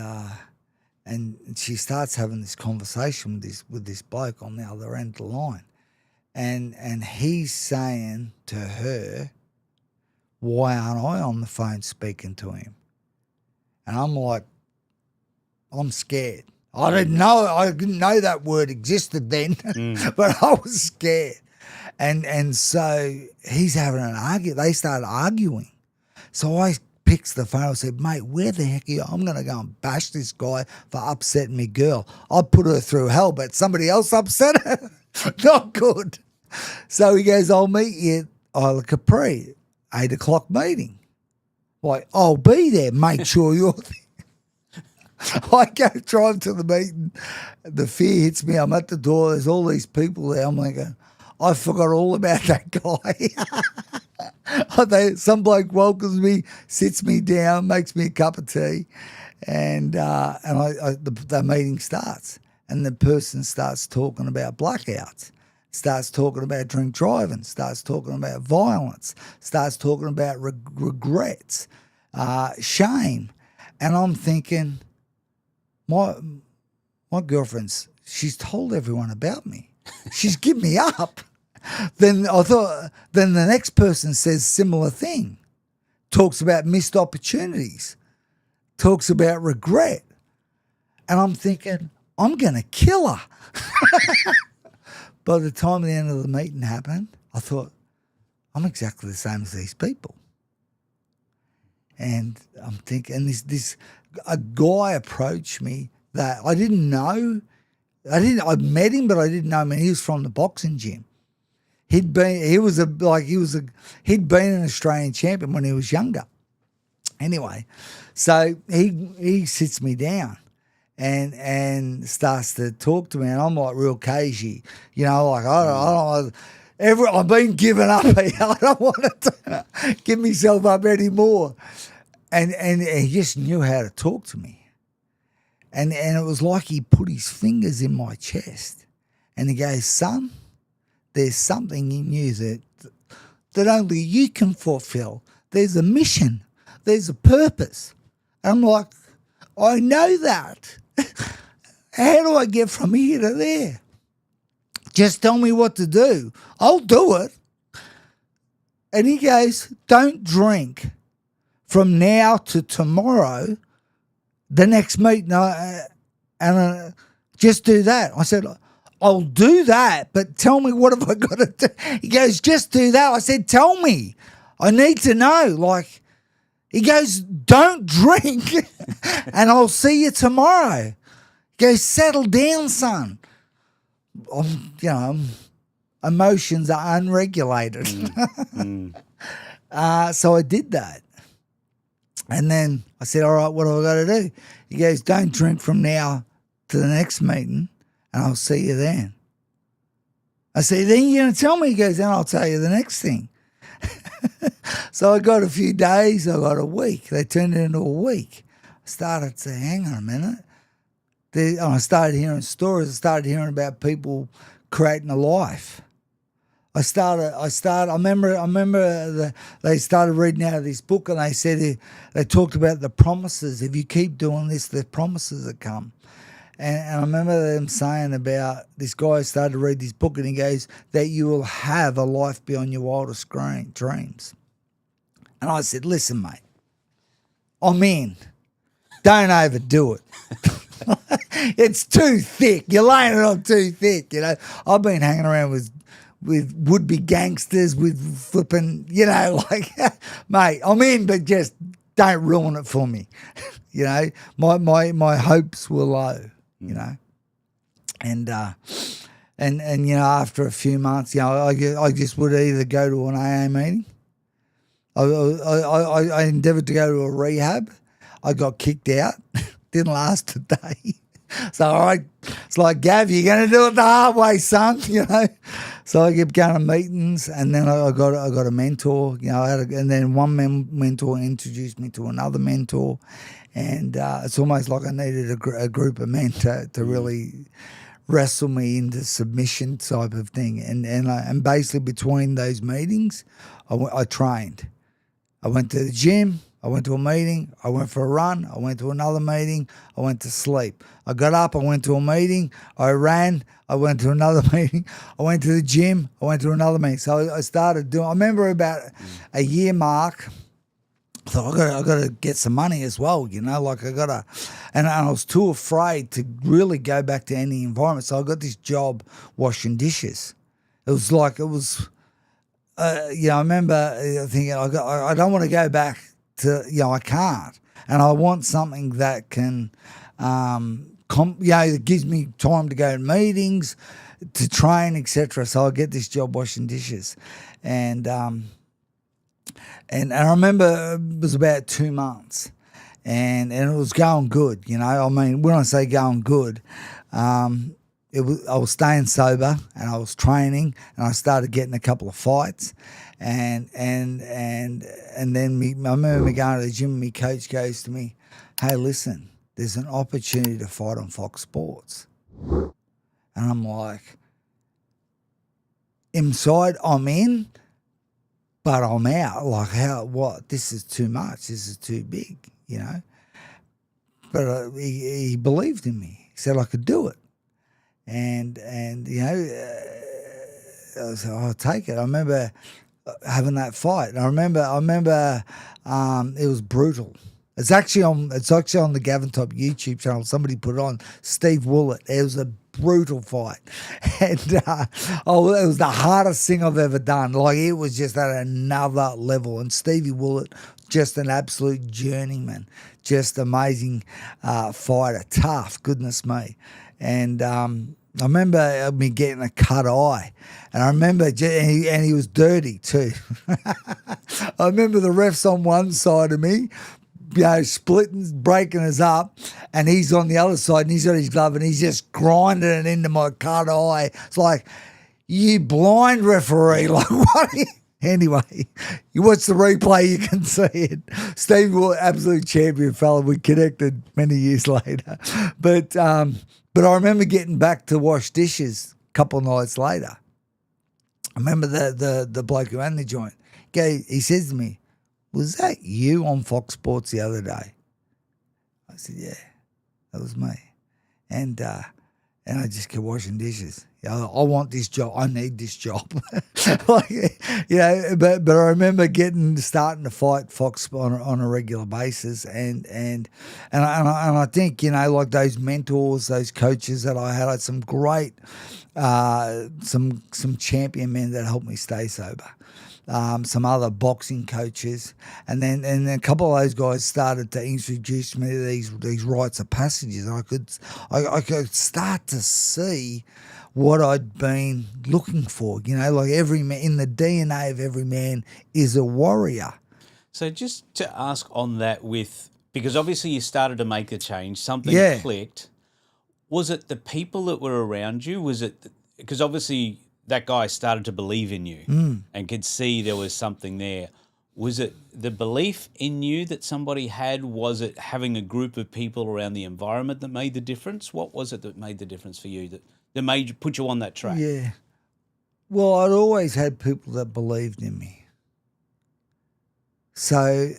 Speaker 1: she starts having this conversation with this bloke on the other end of the line, and he's saying to her, "Why aren't I on the phone speaking to him?" And I'm like, I'm scared. I didn't know that word existed then, but I was scared. And so he's having an argument. They started arguing. So I picks the phone. I said, "Mate, where the heck are you? I'm going to go and bash this guy for upsetting me girl. I put her through hell, but somebody else upset her. Not good." So he goes, "I'll meet you at Isla Capri, 8 o'clock meeting." Like, "I'll be there. Make sure you're there." I go drive to the meeting. The fear hits me. I'm at the door. There's all these people there. I'm like, I forgot all about that guy. Some bloke welcomes me, sits me down, makes me a cup of tea, and the meeting starts. And the person starts talking about blackouts, starts talking about drink driving, starts talking about violence, starts talking about regrets, shame. And I'm thinking, my girlfriend's, she's told everyone about me. She's given me up. Then the next person says similar thing, talks about missed opportunities, talks about regret. And I'm thinking, I'm going to kill her. By the time the end of the meeting happened, I thought, I'm exactly the same as these people. And I'm thinking, a guy approached me that I didn't know. I met him, but I didn't know him. And he was from the boxing gym. He'd been an Australian champion when he was younger. Anyway, so he sits me down and starts to talk to me, and I'm like real cagey, you know, like I don't I've been given up here. I don't want to give myself up anymore. And he just knew how to talk to me. And it was like he put his fingers in my chest, and he goes, "Son, there's something in you that only you can fulfill. There's a mission. There's a purpose." And I'm like, "I know that. How do I get from here to there? Just tell me what to do. I'll do it." And he goes, "Don't drink from now to tomorrow, the next meeting, and just do that." I said, "I'll do that, but tell me, what have I got to do?" He goes, "Just do that." I said, "Tell me. I need to know." Like, he goes, "Don't drink and I'll see you tomorrow." He goes, "Settle down, son." Emotions are unregulated. So I did that. And then I said, "All right, what do I got to do?" He goes, "Don't drink from now to the next meeting, and I'll see you then." I said, "Then you're going to tell me?" He goes, "Then I'll tell you the next thing." So I got a few days, I got a week. They turned it into a week. I started to say, hang on a minute. I started hearing stories. I started hearing about people creating a life. I remember they started reading out of this book, and they talked about the promises. If you keep doing this, the promises that come. And I remember them saying about this guy started to read this book, and he goes, that you will have a life beyond your wildest dreams. And I said, listen, mate, I'm in. Don't overdo it. It's too thick. You're laying it on too thick, you know. I've been hanging around with would-be gangsters, with flipping, you know, like, mate, I'm in, but just don't ruin it for me. You know, my hopes were low, you know. And you know, after a few months, you know, I just would either go to an AA meeting. I endeavoured to go to a rehab. I got kicked out. Didn't last a day. So it's like, Gav, you're going to do it the hard way, son. You know. So I kept going to meetings, and then I got a mentor. You know, and then one mentor introduced me to another mentor, and it's almost like I needed a group of men to really wrestle me into submission type of thing. And basically between those meetings, I trained. I went to the gym. I went to a meeting, I went for a run, I went to another meeting, I went to sleep. I got up, I went to a meeting, I ran, I went to another meeting, I went to the gym, I went to another meeting. So I started doing, I remember about a year mark, I thought I got to get some money as well, you know, like and I was too afraid to really go back to any environment. So I got this job washing dishes. It was, you know, I remember thinking, I don't want to go back to, you know, I can't, and I want something that can, you know, that gives me time to go to meetings, to train, etc. So I get this job washing dishes, and I remember it was about 2 months, and it was going good, you know. I mean, when I say going good, I was staying sober, and I was training, and I started getting a couple of fights. And then I remember me going to the gym, and my coach goes to me, hey, listen, there's an opportunity to fight on Fox Sports. And I'm like, inside I'm in, but I'm out. Like, what? This is too much. This is too big, you know. But he believed in me. He said I could do it. And you know, I said, I'll take it. I remember having that fight. And I remember it was brutal. It's actually on the Gavin Top YouTube channel. Somebody put it on. Steve Willett. It was a brutal fight, and it was the hardest thing I've ever done. Like, it was just at another level. And Stevie Willett, just an absolute journeyman, just amazing fighter, tough. Goodness me, and. I remember me getting a cut eye, and I remember, and he was dirty too. I remember the refs on one side of me, you know, splitting, breaking us up, and he's on the other side, and he's got his glove, and he's just grinding it into my cut eye. It's like, you blind referee, like, what? Anyway, you watch the replay, you can see it. Steve Wood, absolute champion fella. We connected many years later, but I remember getting back to wash dishes a couple of nights later. I remember the bloke who owned the joint. He says to me, was that you on Fox Sports the other day? I said, yeah, that was me. And I just kept washing dishes. You know, I want this job. I need this job. Like, you know, but I remember starting to fight Fox on a regular basis, and I think, you know, like those mentors, those coaches that I had some great, some champion men that helped me stay sober. Some other boxing coaches, and then a couple of those guys started to introduce me to these rites of passages. I could start to see what I'd been looking for. You know, like every man, in the DNA of every man is a warrior.
Speaker 2: So just to ask on that, because obviously you started to make a change, something clicked. Was it the people that were around you? Was it because obviously that guy started to believe in you and could see there was something there. Was it the belief in you that somebody had? Was it having a group of people around the environment that made the difference? What was it that made the difference for you that made you put you on that track?
Speaker 1: Yeah. Well, I'd always had people that believed in me. So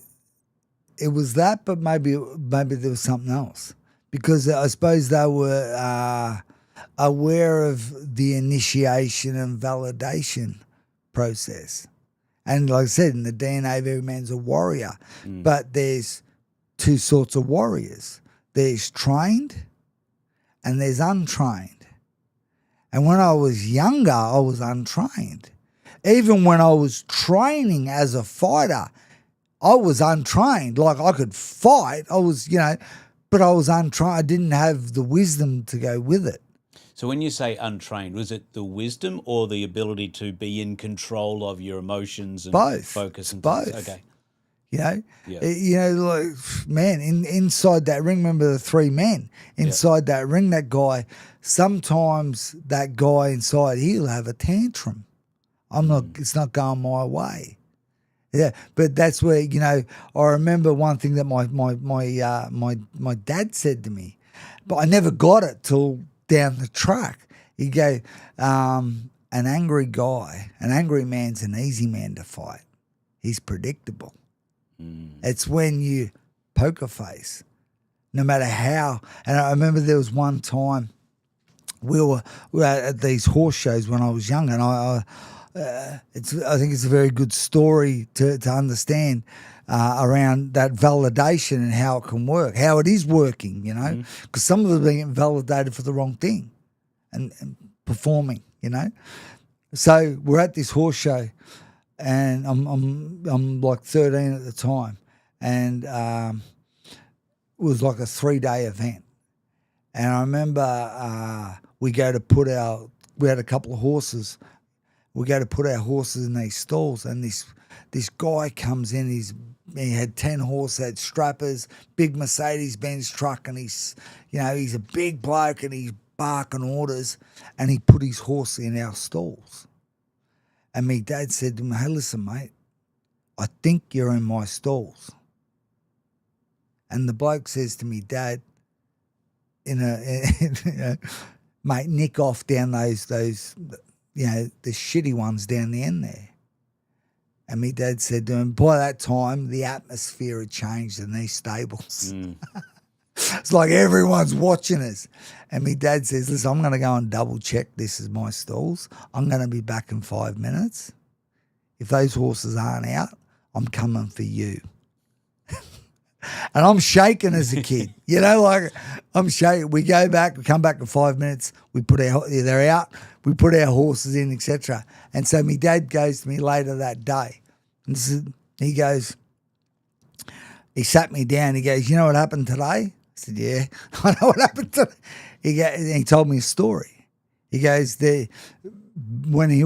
Speaker 1: it was that, but maybe there was something else. Because I suppose they were aware of the initiation and validation process. And like I said, in the DNA of every man's a warrior. But there's two sorts of warriors. There's trained and there's untrained. And when I was younger, I was untrained. Even when I was training as a fighter, I was untrained. Like, I could fight. I was, but I was untrained. I didn't have the wisdom to go with it.
Speaker 2: So when you say untrained, was it the wisdom or the ability to be in control of your emotions and
Speaker 1: Both.
Speaker 2: focus? And
Speaker 1: both.
Speaker 2: Things? Okay.
Speaker 1: Like, man, inside that ring, remember the three men inside that ring, that guy, sometimes that guy inside, he'll have a tantrum. It's not going my way. Yeah, but that's where, I remember one thing that my dad said to me, but I never got it till down the track. He go, an angry guy, an angry man's an easy man to fight. He's predictable. It's when you poker face, no matter how. And I remember there was one time we were at these horse shows when I was young, and I think it's a very good story to understand around that validation and how it can work, how it is working, because some of them are being validated for the wrong thing and performing, So we're at this horse show, and I'm like 13 at the time, and it was like a 3-day event. And I remember we had a couple of horses. We go to put our horses in these stalls, and this guy comes in. He had 10 horses, had strappers, big Mercedes-Benz truck, and he's a big bloke, and he's barking orders, and he put his horse in our stalls. And me dad said to him, "Hey, listen, mate, I think you're in my stalls." And the bloke says to me, "Dad, mate, nick off down those the shitty ones down the end there." And me dad said to him, by that time, the atmosphere had changed in these stables. It's like everyone's watching us. And me dad says, "Listen, I'm going to go and double check this is my stalls. I'm going to be back in 5 minutes. If those horses aren't out, I'm coming for you." And I'm shaking as a kid, I'm shaking. We go back, we come back in 5 minutes, they're out, we put our horses in, etc. And so my dad goes to me later that day, and he sat me down, he goes, "You know what happened today?" I said, "Yeah, I know what happened today." He told me a story. He goes, when I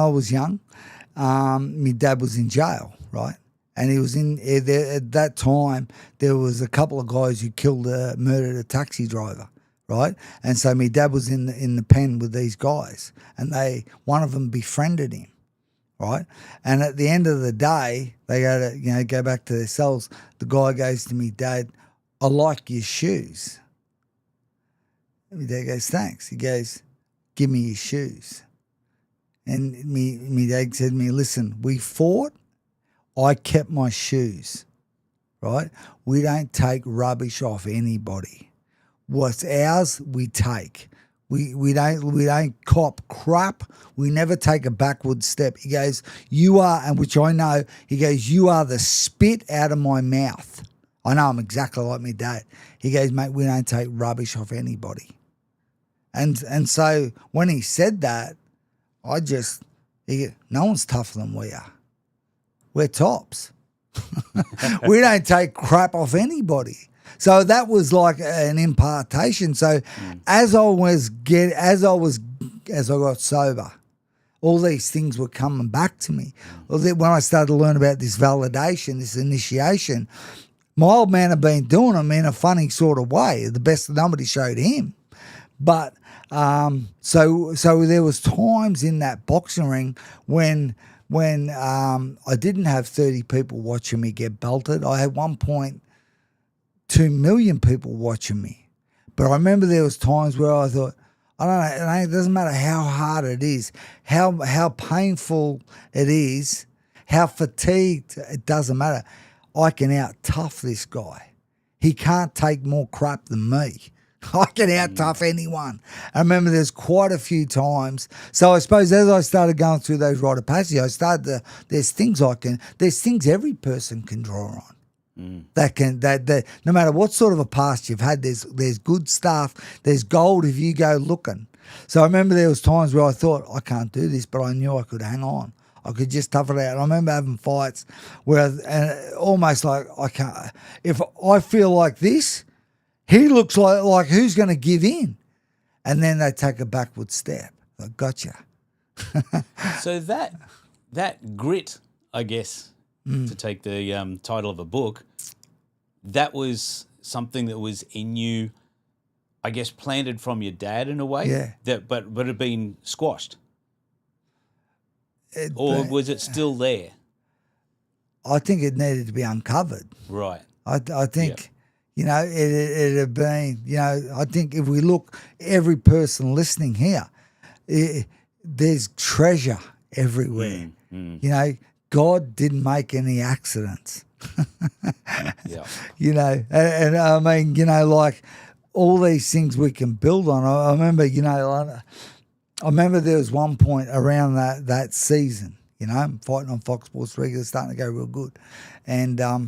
Speaker 1: was young, my dad was in jail, right? And he was at that time, there was a couple of guys who murdered a taxi driver, right? And so my dad was in the pen with these guys, and one of them befriended him, right? And at the end of the day, they go back to their cells. The guy goes to me, "Dad, I like your shoes." And my dad goes, "Thanks." He goes, "Give me your shoes." And me dad said to me, "Listen, we fought. I kept my shoes, right? We don't take rubbish off anybody. What's ours, we take. We don't cop crap. We never take a backward step." He goes, "You are," and which I know, he goes, "You are the spit out of my mouth." I know I'm exactly like my dad. He goes, "Mate, we don't take rubbish off anybody." And so when he said that, no one's tougher than we are. We're tops. We don't take crap off anybody. So that was like an impartation. So as I got sober, all these things were coming back to me. Well, when I started to learn about this validation, this initiation, my old man had been doing them in a funny sort of way, the best that nobody showed him. But so there was times in that boxing ring when I didn't have 30 people watching me get belted. I had 1.2 million people watching me. But I remember there was times where I thought, I don't know, it doesn't matter how hard it is, how painful it is, how fatigued, it doesn't matter. I can out-tough this guy. He can't take more crap than me. I can out-tough anyone. I remember there's quite a few times. So I suppose as I started going through those rite of passage, there's things every person can draw on. That no matter what sort of a past you've had, there's good stuff, there's gold if you go looking. So I remember there was times where I thought, I can't do this, but I knew I could hang on. I could just tough it out. And I remember having fights where almost like I can't. If I feel like this, he looks like who's going to give in? And then they take a backward step. I gotcha.
Speaker 2: So that grit, I guess, to take the title of a book, that was something that was in you, I guess, planted from your dad in a way.
Speaker 1: Yeah.
Speaker 2: But had been squashed. Or was it still there?
Speaker 1: I think it needed to be uncovered.
Speaker 2: Right.
Speaker 1: I think, it had been, I think if we look, every person listening here, there's treasure everywhere. God didn't make any accidents.
Speaker 2: Yeah.
Speaker 1: And I mean, like all these things we can build on. I remember, I remember there was one point around that season, I'm fighting on Fox Sports regular, starting to go real good. And I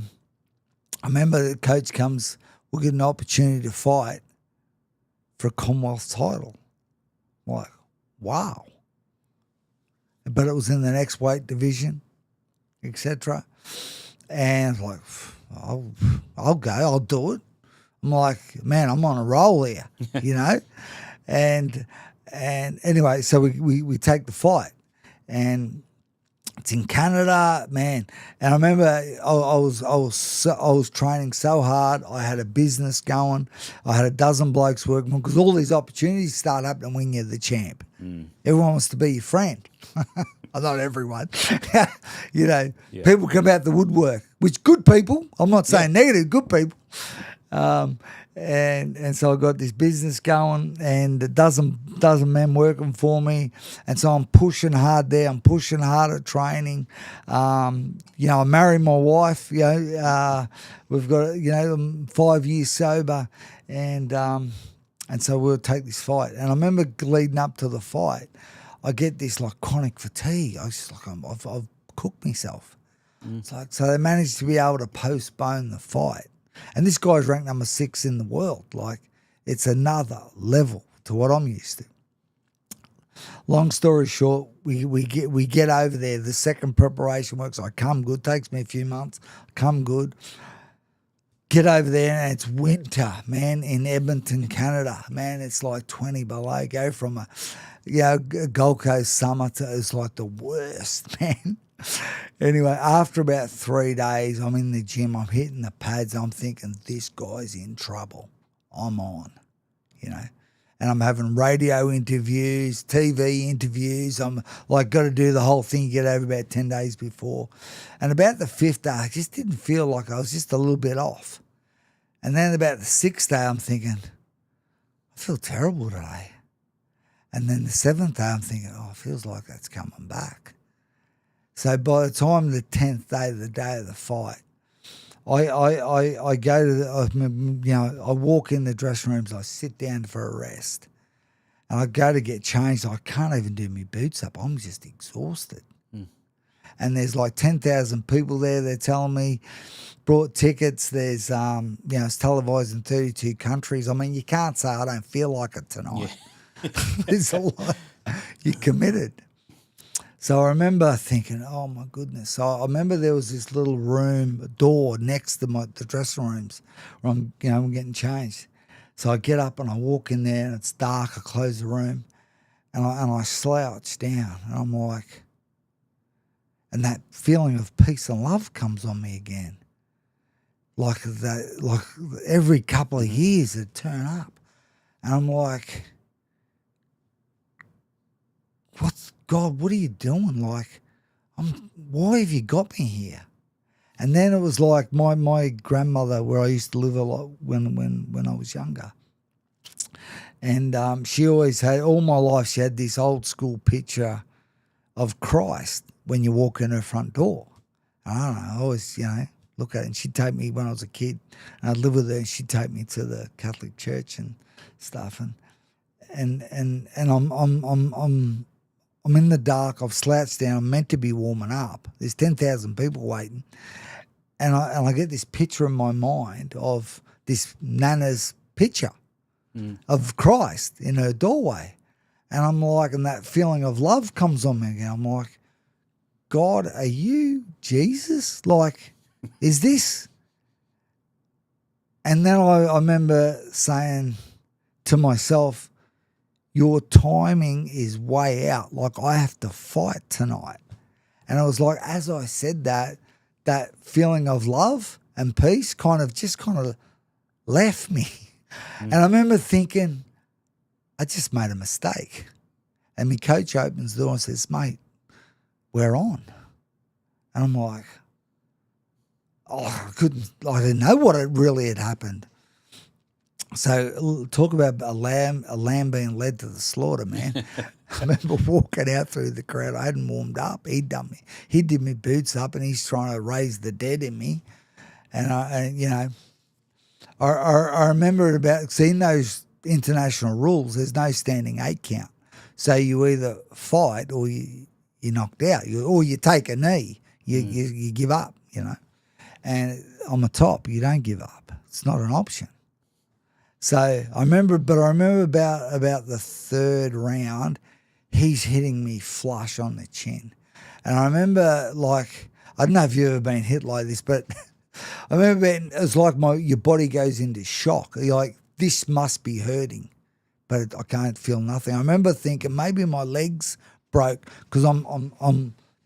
Speaker 1: remember the coach comes, we'll get an opportunity to fight for a Commonwealth title. I'm like, wow. But it was in the next weight division, etc. And I was like, I'll go, I'll do it. I'm like, man, I'm on a roll here, And anyway, so we take the fight, and it's in Canada, man. And I remember I was training so hard. I had a business going. I had a dozen blokes working because all these opportunities start happening when you're the champ. Everyone wants to be your friend. Not everyone. People come out the woodwork, which good people. I'm not saying negative, good people. And so I got this business going, and a dozen men working for me, and so I'm pushing hard there. I'm pushing hard at training. I married my wife. We've got I'm 5 years sober, and so we'll take this fight. And I remember leading up to the fight, I get this like chronic fatigue. I was just like, I've cooked myself. It's like, so they managed to be able to postpone the fight. And this guy's ranked number 6 in the world. Like, it's another level to what I'm used to. Long story short, we get over there. The second preparation works. I come good. Takes me a few months. I come good. Get over there, and it's winter, man, in Edmonton, Canada. Man, it's like 20 below. Go from a Gold Coast summer to it's like the worst, man. Anyway, after about 3 days, I'm in the gym, I'm hitting the pads, I'm thinking, this guy's in trouble. I'm on, And I'm having radio interviews, TV interviews. I'm like, got to do the whole thing, get over about 10 days before. And about the 5th day, I just didn't feel like I was just a little bit off. And then about the 6th day, I'm thinking, I feel terrible today. And then the 7th day, I'm thinking, it feels like that's coming back. So by the time the 10th day, the day of the fight, I go to I walk in the dressing rooms, I sit down for a rest, and I go to get changed. I can't even do my boots up. I'm just exhausted. And there's like 10,000 people there. They're telling me, brought tickets. There's it's televised in 32 countries. I mean, you can't say I don't feel like it tonight. Yeah. There's a lot. You're committed. So I remember thinking, oh my goodness. So I remember there was this little room, a door next to the dressing rooms where I'm getting changed. So I get up and I walk in there, and it's dark. I close the room, and I slouch down, and I'm like, and that feeling of peace and love comes on me again. Like every couple of years it turn up, and I'm like, God, what are you doing? Like, why have you got me here? And then it was like my grandmother, where I used to live a lot when I was younger. And she always had, all my life, she had this old school picture of Christ when you walk in her front door. And I don't know, I always, look at it. And she'd take me when I was a kid, and I'd live with her, and she'd take me to the Catholic church. And stuff, and I'm in the dark. I've slouched down. I'm meant to be warming up. There's 10,000 people waiting, and I get this picture in my mind of this Nana's picture of Christ in her doorway, and I'm like, and that feeling of love comes on me again. I'm like, God, are you Jesus? Like, is this? And then I remember saying to myself, your timing is way out. Like, I have to fight tonight. And it was like, as I said that feeling of love and peace kind of left me. And I remember thinking, I just made a mistake. And my coach opens the door and says, mate, we're on. And I'm like, I didn't know what really had happened. So talk about a lamb being led to the slaughter, man. I remember walking out through the crowd. I hadn't warmed up. He did me boots up, and he's trying to raise the dead in me. And I remember about seeing those international rules. There's no standing 8 count, so you either fight or you're knocked out, or you take a knee. You give up, And on the top, you don't give up. It's not an option. So I remember about the third round, he's hitting me flush on the chin. And I remember, like, I don't know if you've ever been hit like this, but I remember it was like your body goes into shock. You're like, this must be hurting, but I can't feel nothing. I remember thinking maybe my legs broke because I'm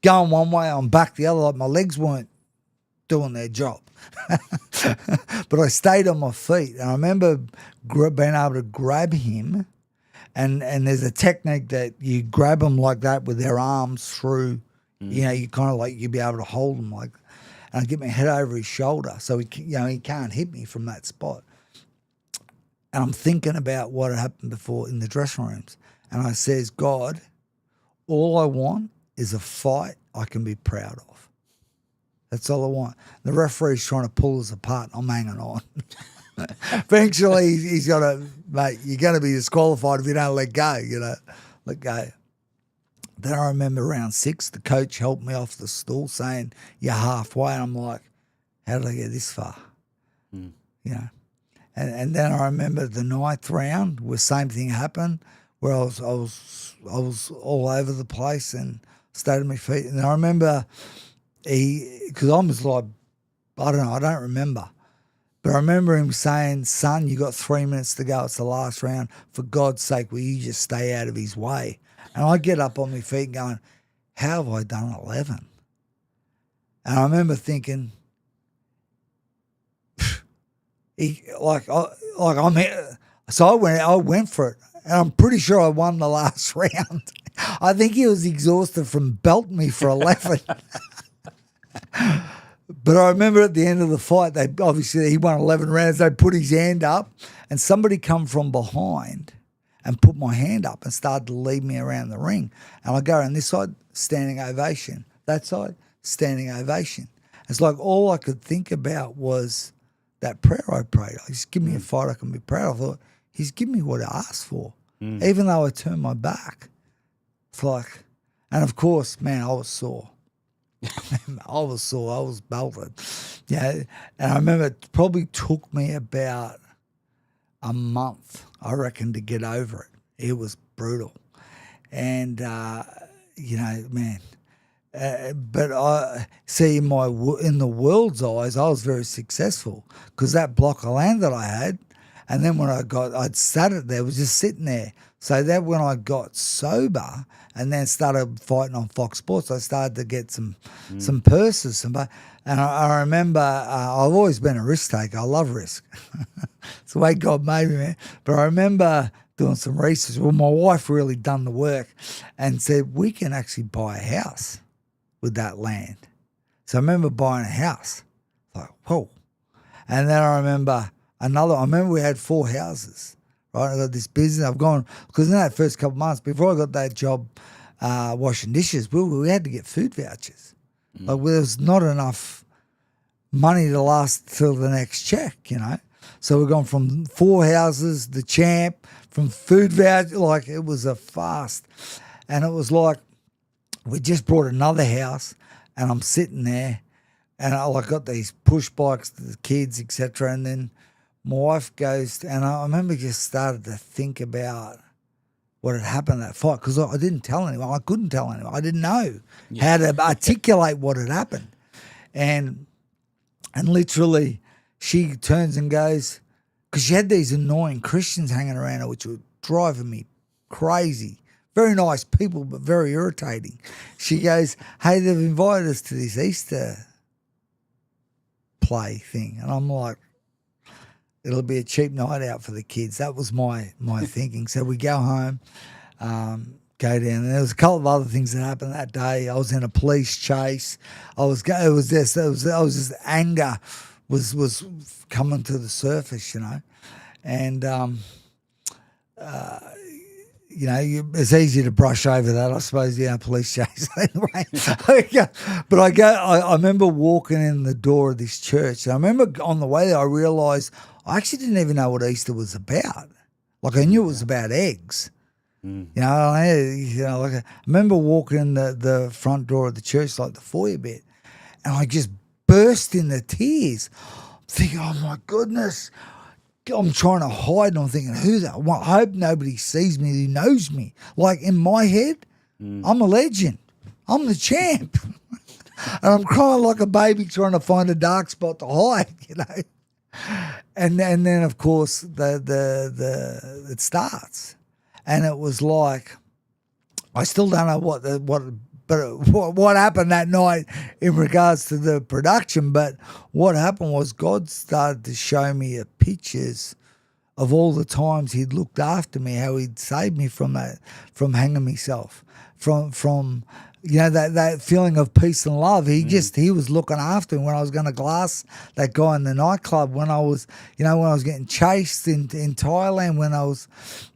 Speaker 1: going one way, I'm back the other, like my legs weren't doing their job. But I stayed on my feet, and I remember being able to grab him, and there's a technique that you grab them like that with their arms through, you kind of like you'd be able to hold them like, and I get my head over his shoulder so he can't hit me from that spot. And I'm thinking about what had happened before in the dressing rooms, and I says, God, all I want is a fight I can be proud of. That's all I want. The referee's trying to pull us apart. I'm hanging on. Eventually, he's got to, mate, you're going to be disqualified if you don't let go, let go. Then I remember round 6, the coach helped me off the stool saying, you're halfway. And I'm like, how did I get this far? And then I remember the 9th round where same thing happened, where I was all over the place and stayed on my feet. And I remember because I was like, I don't know, I don't remember. But I remember him saying, son, you got 3 minutes to go. It's the last round. For God's sake, will you just stay out of his way? And I get up on my feet going, how have I done 11? And I remember thinking, I'm here. So I went for it. And I'm pretty sure I won the last round. I think he was exhausted from belting me for 11. But I remember at the end of the fight, he won 11 rounds. They put his hand up, and somebody come from behind and put my hand up and started to lead me around the ring. And I go around this side, standing ovation. That side, standing ovation. It's like all I could think about was that prayer I prayed. Just give me a fight I can be proud of. I thought, he's given me what I asked for, even though I turned my back. It's like, and of course, man, I was sore. I was belted. And I remember it probably took me about a month, I reckon, to get over it. It was brutal. And, man. But I see in the world's eyes, I was very successful because that block of land that I had, and then when I'd sat it there, it was just sitting there. So that when I got sober and then started fighting on Fox Sports, I started to get some purses. And I remember I've always been a risk taker. I love risk. It's the way God made me, man. But I remember doing some research. Well, my wife really done the work and said, we can actually buy a house with that land. So I remember buying a house. Like, whoa. And then I remember we had 4 houses. Right, I got this business. I've gone because in that first couple of months before I got that job washing dishes, we had to get food vouchers. Like there was not enough money to last till the next check, So we've gone from 4 houses, the champ, from food voucher, like it was a fast. And it was like we just brought another house and I'm sitting there and I got these push bikes to the kids, etc. And then my wife goes, and I remember just started to think about what had happened at that fight because I didn't tell anyone. I couldn't tell anyone. I didn't know how to articulate what had happened. And literally she turns and goes, because she had these annoying Christians hanging around her, which were driving me crazy. Very nice people, but very irritating. She goes, hey, they've invited us to this Easter play thing. And I'm like, it'll be a cheap night out for the kids. That was my thinking. So we go home, go down. And there was a couple of other things that happened that day. I was in a police chase. Just anger was coming to the surface, and it's easy to brush over that, I suppose, police chase anyway. But I remember walking in the door of this church. And I remember on the way there, I realised I actually didn't even know what Easter was about. Like I knew it was about eggs. I remember walking in the front door of the church, like the foyer bit, and I just burst into tears, thinking, oh my goodness. I'm trying to hide and I'm thinking, who's that? Well, I hope nobody sees me who knows me. Like in my head, I'm a legend. I'm the champ. And I'm crying like a baby trying to find a dark spot to hide, And then of course it starts. And it was like, I still don't know what happened that night in regards to the production, but what happened was God started to show me pictures of all the times he'd looked after me, how he'd saved me from hanging myself, from that feeling of peace and love. He was looking after me when I was going to glass that guy in the nightclub, when I was getting chased in Thailand,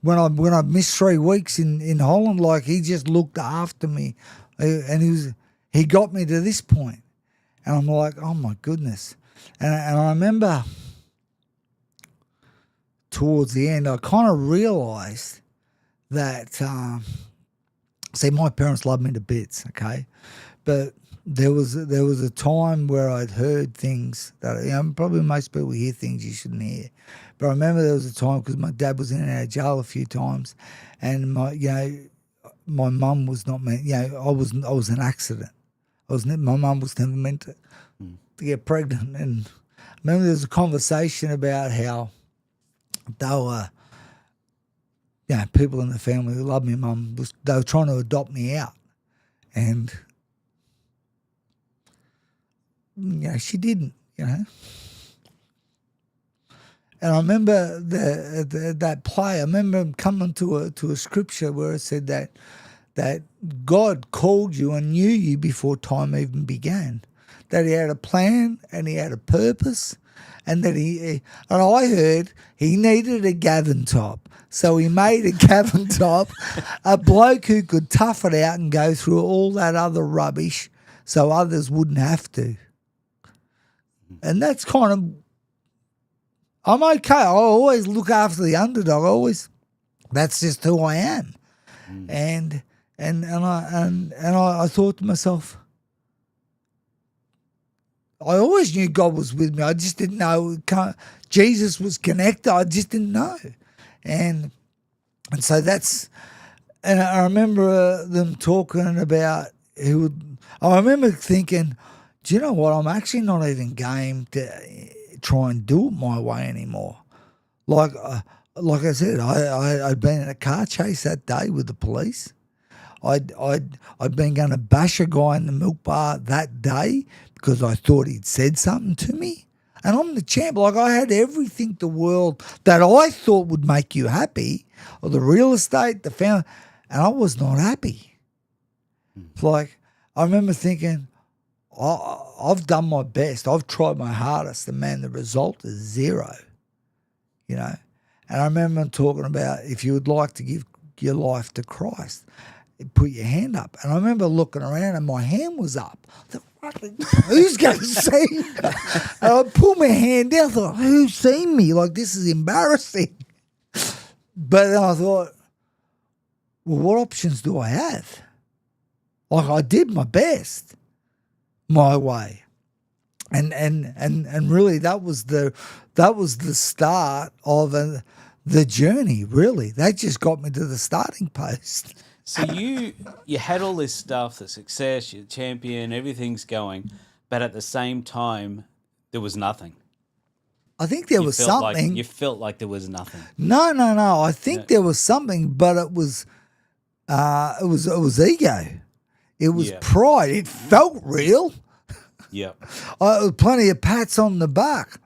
Speaker 1: when I missed 3 weeks in Holland. Like he just looked after me. And he got me to this point. And I'm like, oh my goodness. And I remember towards the end, I kind of realised that, my parents loved me to bits, okay? But there was a time where I'd heard things that, probably most people hear things you shouldn't hear. But I remember there was a time, because my dad was in and out of jail a few times, and my mum was not meant. I was an accident. My mum was never meant to get pregnant. And I remember there was a conversation about how they were, people in the family who loved me. Mum they were trying to adopt me out, and she didn't. And I remember that play. I remember coming to a scripture where it said that God called you and knew you before time even began. That he had a plan and he had a purpose, and that and I heard he needed a Gavin top. So he made a Gavin top, a bloke who could tough it out and go through all that other rubbish so others wouldn't have to. And that's kind of, I'm okay. I always look after the underdog. That's just who I am. And I thought to myself, I always knew God was with me. I just didn't know Jesus was connected. I just didn't know. And so and I remember them talking about I remember thinking, do you know what? I'm actually not even game to try and do it my way anymore. Like I said, I'd been in a car chase that day with the police. I'd been going to bash a guy in the milk bar that day because I thought he'd said something to me. And I'm the champ. Like I had everything the world that I thought would make you happy, or the real estate, the family, and I was not happy. It's like I remember thinking, I've done my best. I've tried my hardest, and man, the result is 0. And I remember talking about if you would like to give your life to Christ, put your hand up. And I remember looking around and my hand was up. I thought, who's going to see? And I pulled my hand down. I thought, who's seen me? Like, this is embarrassing. But then I thought, well, what options do I have? Like, I did my best my way. And really that was the start of the journey, really. That just got me to the starting post.
Speaker 2: So you had all this stuff, the success, you're champion, everything's going, but at the same time, there was nothing.
Speaker 1: I think there was something.
Speaker 2: You felt like there was nothing.
Speaker 1: No. I think there was something, but it was ego. It was pride. It felt real.
Speaker 2: Yeah.
Speaker 1: Plenty of pats on the back.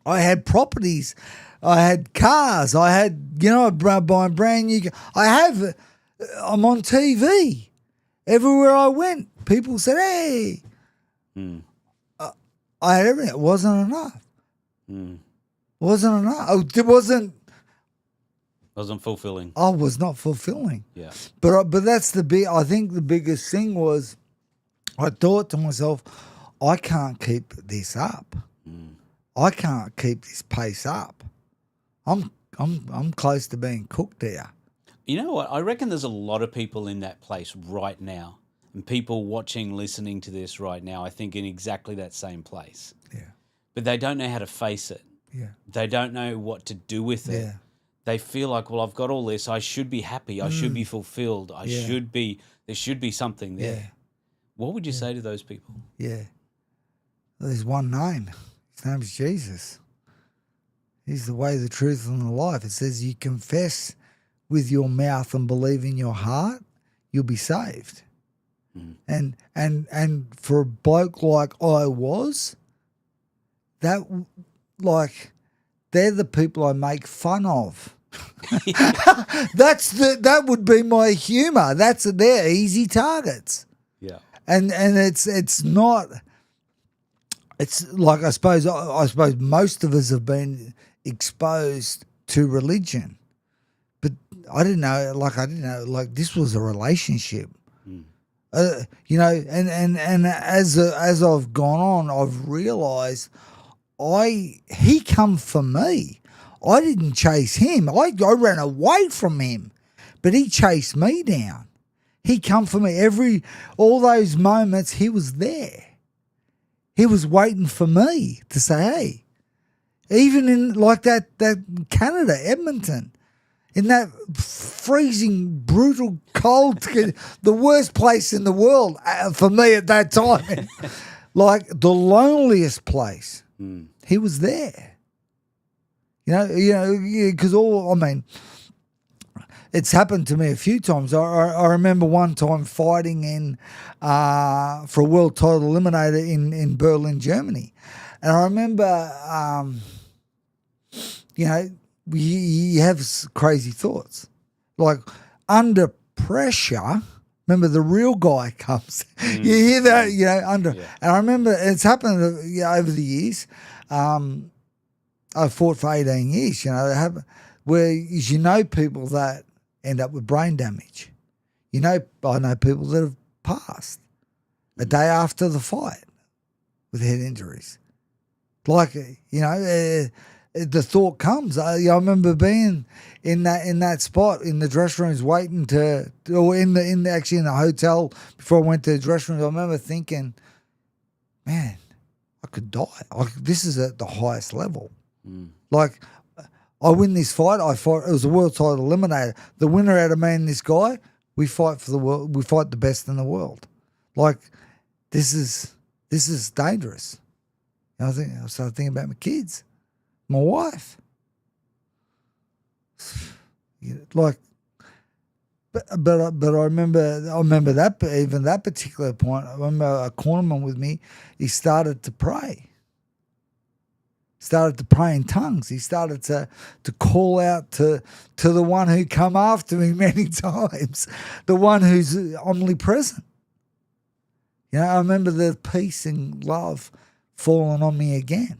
Speaker 1: I had properties. I had cars. I had, I'd buy a brand new. I'm on TV. Everywhere I went, people said, hey. I had everything. It wasn't enough. Wasn't enough. It wasn't
Speaker 2: fulfilling.
Speaker 1: I was not fulfilling.
Speaker 2: Yeah.
Speaker 1: But that's I think the biggest thing was I thought to myself, I can't keep this up. I can't keep this pace up. I'm close to being cooked here.
Speaker 2: You know what? I reckon there's a lot of people in that place right now, and people watching, listening to this right now, I think in exactly that same place.
Speaker 1: Yeah.
Speaker 2: But they don't know how to face it.
Speaker 1: Yeah.
Speaker 2: They don't know what to do with it.
Speaker 1: Yeah.
Speaker 2: They feel like, well, I've got all this. I should be happy. I should be fulfilled. There should be something there.
Speaker 1: Yeah.
Speaker 2: What would you say to those people?
Speaker 1: Yeah. There's one name. His name's Jesus. He's the way, the truth, and the life. It says you confess with your mouth and believe in your heart, you'll be saved. And for a bloke like I was, they're the people I make fun of. That would be my humour. They're easy targets.
Speaker 2: Yeah.
Speaker 1: And it's not. It's like I suppose most of us have been exposed to religion, but I didn't know. Like this was a relationship. And as I've gone on, I've realised he come for me. I didn't chase him. I ran away from him, but he chased me down. He come for me all those moments. He was there. He was waiting for me to say, hey, even in like that Canada, Edmonton, in that freezing, brutal, cold, the worst place in the world for me at that time, like the loneliest place. He was there. Because it's happened to me a few times. I remember one time fighting for a world title eliminator in Berlin, Germany. And I remember, you have crazy thoughts. Like under pressure, remember the real guy comes. You hear that, under. Yeah. And I remember it's happened over the years. I fought for 18 years, where people that end up with brain damage. I know people that have passed a day after the fight with head injuries. Like, the thought comes. I remember being in that spot in the dressing rooms waiting or in the hotel before I went to the dressing rooms. I remember thinking, man, I could die. This is at the highest level. Like, I win this fight. It was a world title eliminator. The winner out of me and this guy, we fight for the world. We fight the best in the world. Like, this is dangerous. I started thinking about my kids, my wife. Like, but I remember that even that particular point. I remember a cornerman with me. He started to pray. Started to pray in tongues. He started to call out to the one who come after me many times, the one who's omnipresent. I remember the peace and love falling on me again.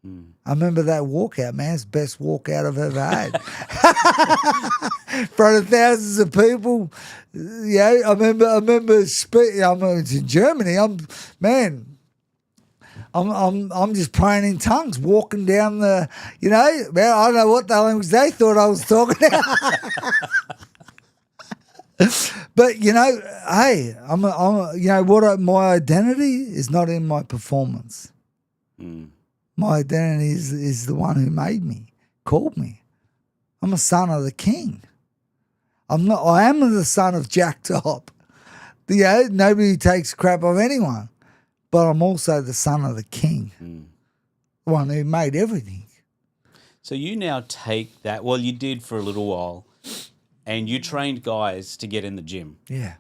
Speaker 1: I remember that walkout, man. It's the best walkout I've ever had. In front of thousands of people. Yeah, I remember speaking. It's in Germany. I'm just praying in tongues, walking down the, man, I don't know what the language they thought I was talking about. But hey, my identity is not in my performance. My identity is the one who made me, called me. I'm a son of the King. I am the son of Jack Top. Nobody takes crap of anyone. But I'm also the son of the King, the one who made everything.
Speaker 2: So you now take that, well, you did for a little while, and you trained guys to get in the gym.
Speaker 1: Yeah.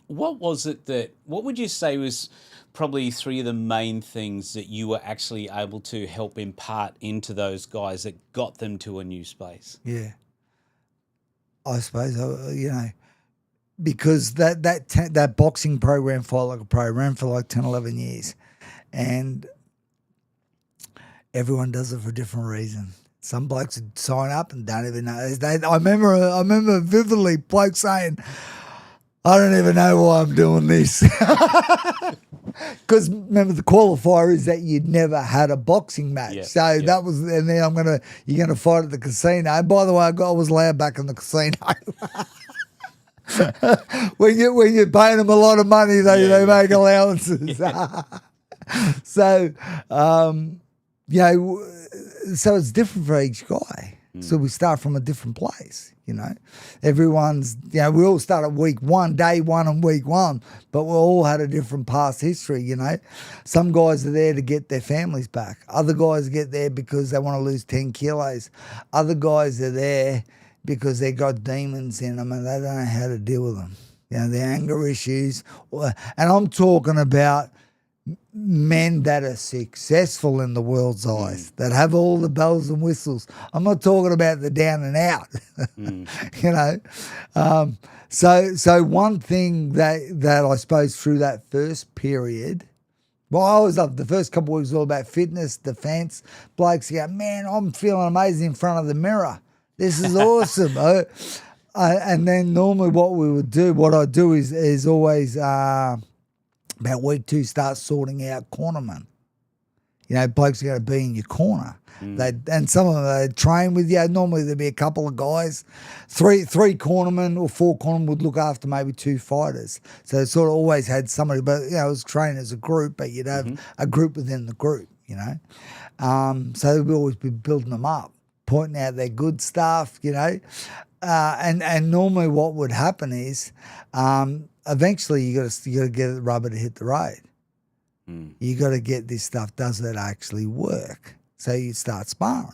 Speaker 2: What would you say was probably three of the main things that you were actually able to help impart into those guys that got them to a new space?
Speaker 1: Yeah. I suppose, because that boxing program, Fight Like a Pro, ran for like 10, 11 years. And everyone does it for a different reason. Some blokes would sign up and don't even know. I remember vividly blokes saying, I don't even know why I'm doing this. Because remember, the qualifier is that you'd never had a boxing match. That was, and then you're gonna fight at the casino. And by the way, I was allowed back in the casino. when you're paying them a lot of money, they make allowances. So, so it's different for each guy. So we start from a different place, Everyone's, we all start at week one, day one and week one, but we all had a different past history, Some guys are there to get their families back. Other guys get there because they want to lose 10 kilos. Other guys are there because they got demons in them and they don't know how to deal with them. Their anger issues. And I'm talking about men that are successful in the world's eyes, that have all the bells and whistles. I'm not talking about the down and out, So one thing that I suppose through that first period, well, I was up the first couple of weeks all about fitness, defense. Blokes go, man, I'm feeling amazing in front of the mirror. This is awesome. And then normally what I do is always about week 2 start sorting out cornermen. Blokes are going to be in your corner. And some of them they train with you. Normally there'd be a couple of guys. Three cornermen or 4 cornermen would look after maybe 2 fighters. So it sort of always had somebody, but it was trained as a group, but you'd have a group within the group, So we'd always be building them up, pointing out their good stuff, and normally what would happen is eventually you got to get the rubber to hit the road. You got to get this stuff. Does it actually work? So you start sparring.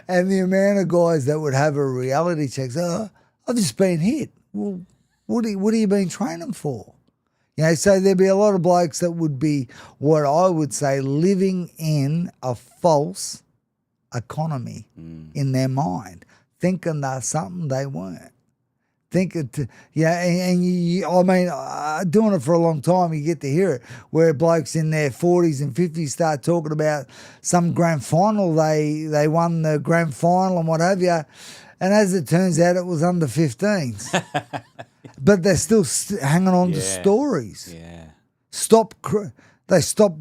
Speaker 1: And the amount of guys that would have a reality check, I've just been hit. Well, what are you been training for? So there'd be a lot of blokes that would be what I would say living in a false economy in their mind, thinking they're something they weren't. Doing it for a long time, you get to hear it, where blokes in their 40s and 50s start talking about some grand final, they won the grand final and what have you, and as it turns out, it was under 15s. But they're still hanging on to stories. Yeah. They stop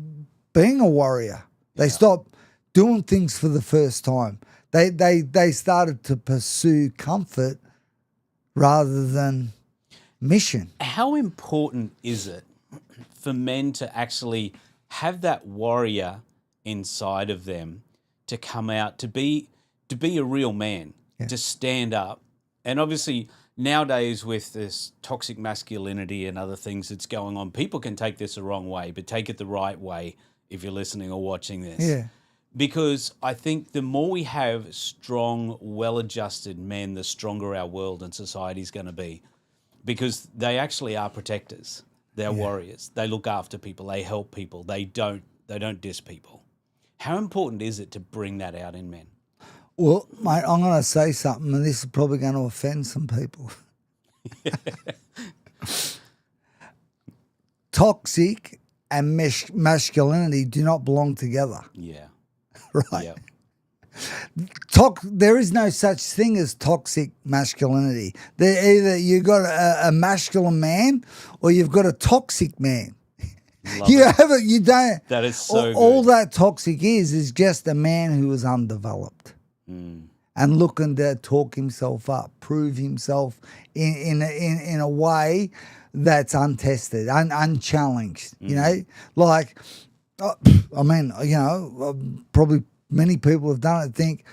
Speaker 1: being a warrior. They stop doing things for the first time. They started to pursue comfort rather than mission.
Speaker 2: How important is it for men to actually have that warrior inside of them to come out, to be a real man, to stand up? And obviously nowadays with this toxic masculinity and other things that's going on, people can take this the wrong way, but take it the right way if you're listening or watching this.
Speaker 1: Yeah.
Speaker 2: Because I think the more we have strong, well-adjusted men, the stronger our world and society is going to be. Because they actually are protectors. They're warriors. They look after people. They help people. They don't diss people. How important is it to bring that out in men?
Speaker 1: Well, mate, I'm going to say something, and this is probably going to offend some people. Toxic and masculinity do not belong together,
Speaker 2: Yeah.
Speaker 1: right?
Speaker 2: Yeah.
Speaker 1: There is no such thing as toxic masculinity. Either you've got a masculine man or you've got a toxic man.
Speaker 2: Love
Speaker 1: You
Speaker 2: it.
Speaker 1: have it. You don't.
Speaker 2: That is so
Speaker 1: all
Speaker 2: good.
Speaker 1: that toxic is just a man who is undeveloped and looking to talk himself up, prove himself in a way that's untested, unchallenged. You know, like I mean, you know, probably many people have done it. Think,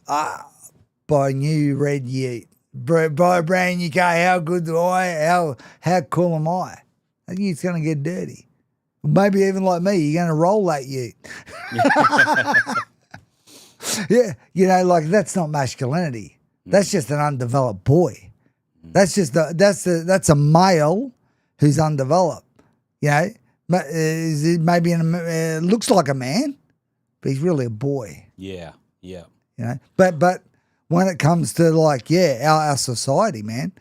Speaker 1: buy a new red Ute, buy a brand new car. How good do I? How cool am I? That Ute's going to get dirty. Maybe even like me, you're going to roll that Ute. Yeah, you know, like that's not masculinity. That's just an undeveloped boy. That's that's a male who's undeveloped. You know, maybe looks like a man, but he's really a boy.
Speaker 2: Yeah. Yeah.
Speaker 1: You know, but when it comes to like our society, man,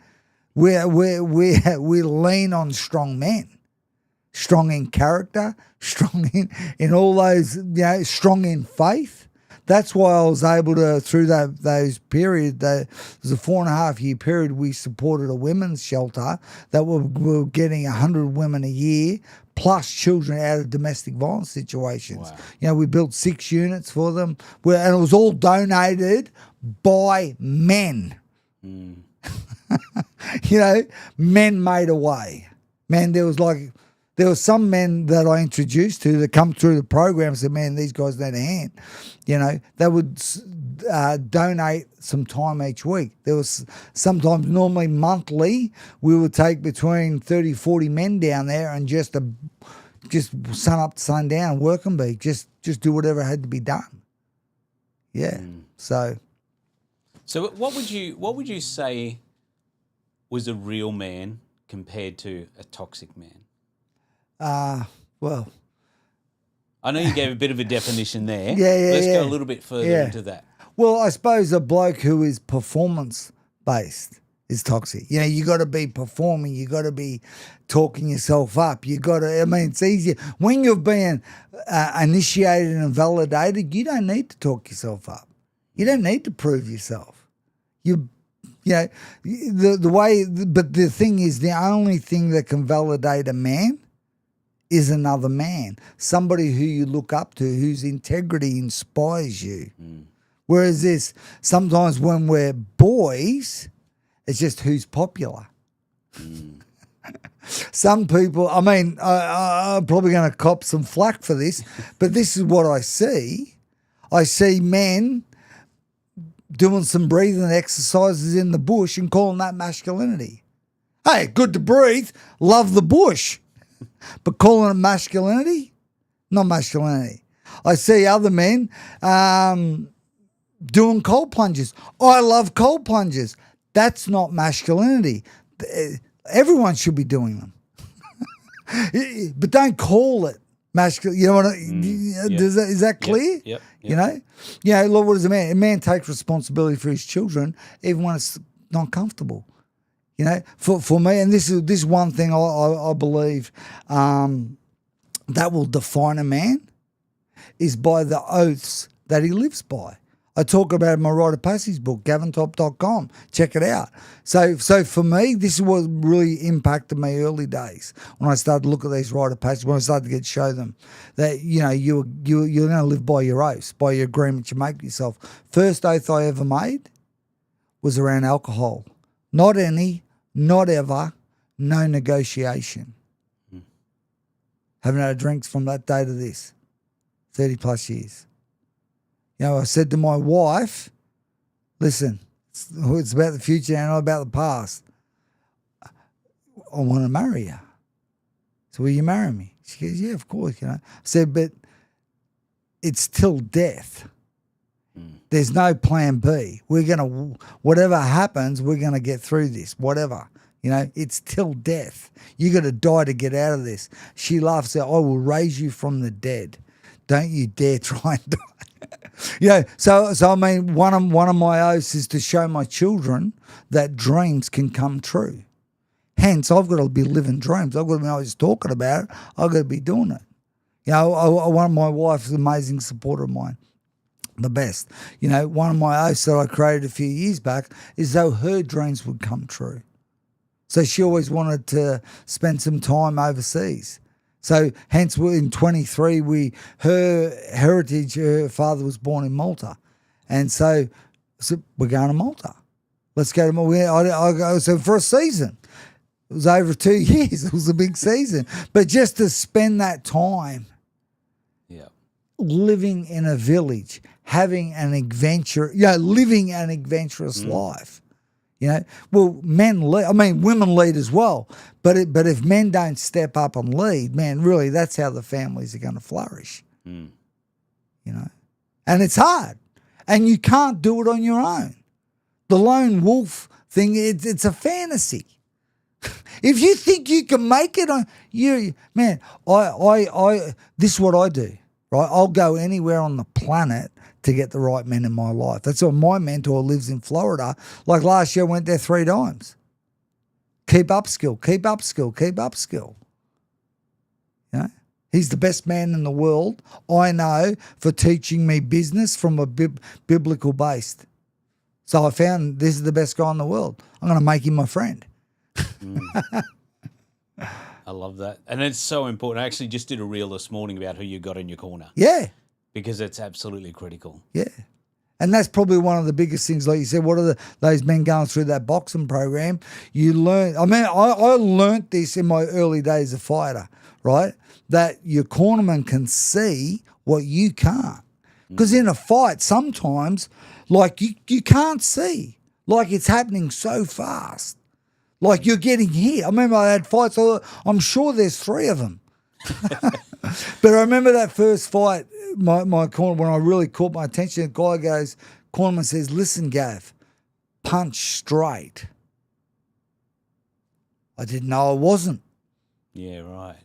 Speaker 1: we lean on strong men. Strong in character, strong in all those, you know, strong in faith. That's why I was able to, through those periods, there was a 4.5 year period, we supported a women's shelter that were getting 100 women a year, plus children out of domestic violence situations.
Speaker 2: Wow.
Speaker 1: You know, we built 6 units for them, and it was all donated by men. You know, men made a way. Man, there were some men that I introduced to that come through the program and said, man, these guys need a hand. You know, they would donate some time each week. There was sometimes, normally monthly, we would take between 30, 40 men down there and just sun up to sundown, work and be, just do whatever had to be done. Yeah. So
Speaker 2: what would you say was a real man compared to a toxic man?
Speaker 1: Well,
Speaker 2: I know you gave a bit of a definition there.
Speaker 1: Yeah.
Speaker 2: Let's go a little bit further into that.
Speaker 1: Well, I suppose a bloke who is performance-based is toxic. You know, you got to be performing. You got to be talking yourself up. You got to, I mean, it's easier. When you've been initiated and validated, you don't need to talk yourself up. You don't need to prove yourself. You know, the way, but the thing is, the only thing that can validate a man is another man, somebody who you look up to, whose integrity inspires you. Whereas sometimes when we're boys, it's just who's popular. Some people, I mean, I'm probably going to cop some flack for this, but this is what I see. I see men doing some breathing exercises in the bush and calling that masculinity. Hey, good to breathe, love the bush. But calling it masculinity, not masculinity. I see other men doing cold plunges. I love cold plunges. That's not masculinity. Everyone should be doing them. But don't call it masculine. You know what is that clear?
Speaker 2: Yep.
Speaker 1: You know, look, what does a man? A man takes responsibility for his children even when it's not comfortable. You know, for me, and this is one thing I believe that will define a man is by the oaths that he lives by. I talk about it in my rite of passage book, gavintop.com. Check it out. So for me, this is what really impacted my early days when I started to look at these rite of passage, when I started to show them that, you know, you're going to live by your oaths, by your agreements you make with yourself. First oath I ever made was around alcohol. Not any, not ever, no negotiation. Haven't had a drink from that day to this, 30 plus years. You know, I said to my wife, listen, it's about the future and not about the past. I want to marry you. So will you marry me? She goes, yeah, of course. You know, I said, but it's till death. There's no plan B. We're going to, whatever happens, we're going to get through this, whatever. You know, it's till death. You got to die to get out of this. She laughs, said, I will raise you from the dead. Don't you dare try and die. You know, so I mean, one of my oaths is to show my children that dreams can come true. Hence, I've got to be living dreams. I've got to be always talking about it. I've got to be doing it. You know, one of my wife's an amazing supporter of mine, the best. You know, one of my oaths that I created a few years back is though her dreams would come true. So she always wanted to spend some time overseas. So hence in 23, her heritage, her father was born in Malta. And so we're going to Malta. Let's go to Malta. I go so for a season. It was over 2 years. It was a big season. But just to spend that time living in a village, having an adventure, living an adventurous life. You know, well, men lead. I mean, women lead as well. But if men don't step up and lead, man, really, that's how the families are going to flourish. You know, and it's hard, and you can't do it on your own. The lone wolf thing, it's a fantasy. If you think you can make it on you, man, I this is what I do, right? I'll go anywhere on the planet to get the right men in my life. That's why my mentor lives in Florida. Like last year, I went there 3 times. Keep up skill, keep up skill, keep up skill. You know, he's the best man in the world I know for teaching me business from a biblical based. So I found this is the best guy in the world. I'm going to make him my friend.
Speaker 2: I love that. And it's so important. I actually just did a reel this morning about who you got in your corner.
Speaker 1: Yeah.
Speaker 2: Because it's absolutely critical.
Speaker 1: Yeah. And that's probably one of the biggest things, like you said, what are those men going through that boxing program? You learn, I mean, I learned this in my early days as a fighter, right? That your cornerman can see what you can't. Because in a fight, sometimes, like you can't see. Like it's happening so fast. Like you're getting hit. I remember I had fights, I'm sure there's 3 of them. But I remember that first fight, my corner, when I really caught my attention, the guy goes, cornerman says, listen, Gav, punch straight. I didn't know I wasn't.
Speaker 2: Yeah, right.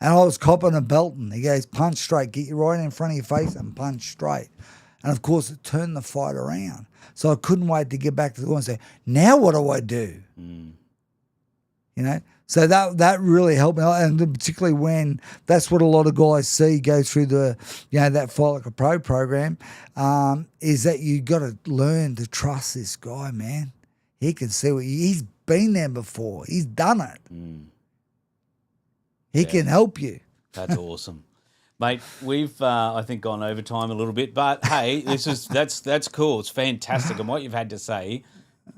Speaker 1: And I was copping a belting. He goes, punch straight, get you right in front of your face and punch straight. And of course, it turned the fight around. So I couldn't wait to get back to the corner and say, now what do I do? You know? So that really helped me, and particularly when that's what a lot of guys see go through the, that Fight Like a Pro program, is that you got to learn to trust this guy, man. He can see he's been there before. He's done it. He can help you.
Speaker 2: That's awesome. Mate, we've I think gone over time a little bit, but hey, that's cool. It's fantastic, and what you've had to say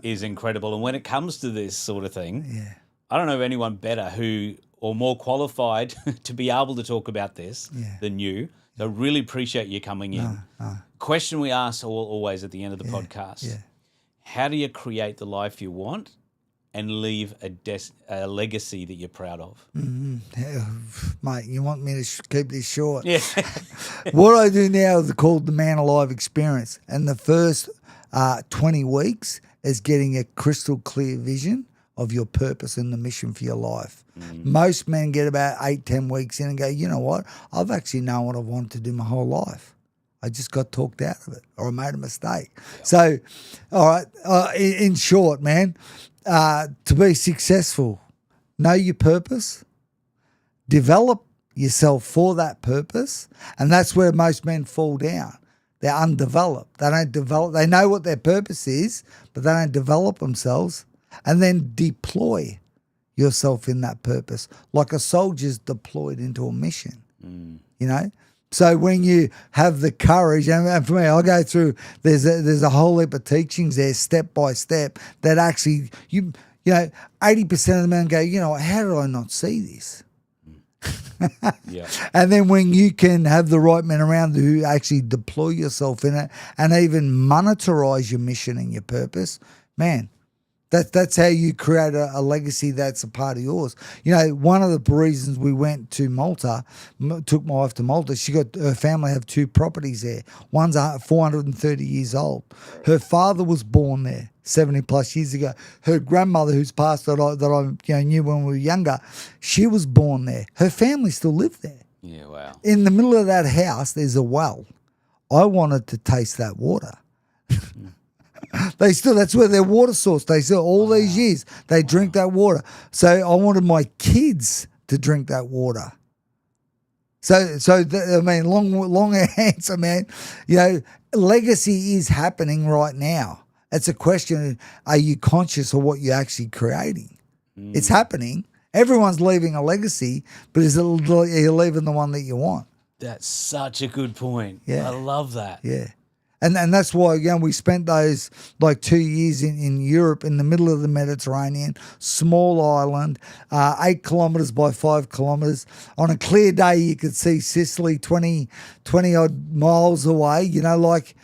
Speaker 2: is incredible. And when it comes to this sort of thing, I don't know of anyone better or more qualified to be able to talk about this than you. So I really appreciate you coming in. Question we ask always at the end of the podcast: how do you create the life you want and leave a legacy that you're proud of?
Speaker 1: Mate, you want me to keep this short?
Speaker 2: Yeah.
Speaker 1: What I do now is called the Man Alive Experience. And the first 20 weeks is getting a crystal clear vision of your purpose and the mission for your life. Most men get about 8-10 weeks in and go, you know what? I've actually known what I wanted to do my whole life. I just got talked out of it or I made a mistake. So, all right, in short, man, to be successful, know your purpose, develop yourself for that purpose, and that's where most men fall down. They're undeveloped. They don't develop. They know what their purpose is, but they don't develop themselves, and then deploy yourself in that purpose like a soldier's deployed into a mission, you know? So when you have the courage, and for me, I go through, there's a whole heap of teachings there, step by step, that actually, 80% of the men go, how did I not see this? And then when you can have the right men around who actually deploy yourself in it and even monetize your mission and your purpose, man, that's how you create a legacy that's a part of yours. One of the reasons we went to Malta, took my wife to Malta, her family have 2 properties there. One's 430 years old. Her father was born there 70 plus years ago. Her grandmother, who's passed that I knew when we were younger, she was born there. Her family still live there.
Speaker 2: Yeah, wow.
Speaker 1: In the middle of that house, there's a well. I wanted to taste that water. That's where their water source. They still, all these years, they drink that water. So I wanted my kids to drink that water. I mean, long answer, man. You know, legacy is happening right now. It's a question of, are you conscious of what you're actually creating? It's happening. Everyone's leaving a legacy, but are you leaving the one that you want?
Speaker 2: That's such a good point.
Speaker 1: Yeah.
Speaker 2: I love that.
Speaker 1: Yeah. And that's why, again, we spent those like 2 years in Europe in the middle of the Mediterranean, small island, 8 kilometres by 5 kilometres. On a clear day, you could see Sicily 20 odd miles away, you know, like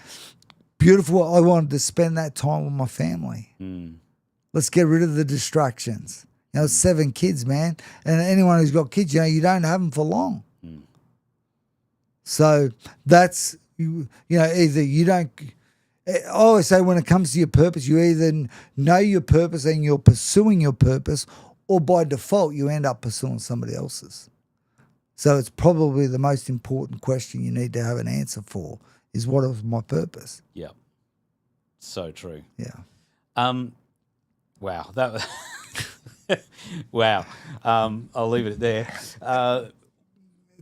Speaker 1: beautiful. I wanted to spend that time with my family. Let's get rid of the distractions. You know, 7 kids, man. And anyone who's got kids, you know, you don't have them for long. So that's, you know, either you don't, I always say when it comes to your purpose, you either know your purpose and you're pursuing your purpose, or by default, you end up pursuing somebody else's. So it's probably the most important question you need to have an answer for is, what is my purpose?
Speaker 2: Yeah. So true.
Speaker 1: Yeah.
Speaker 2: Wow. That wow. I'll leave it there.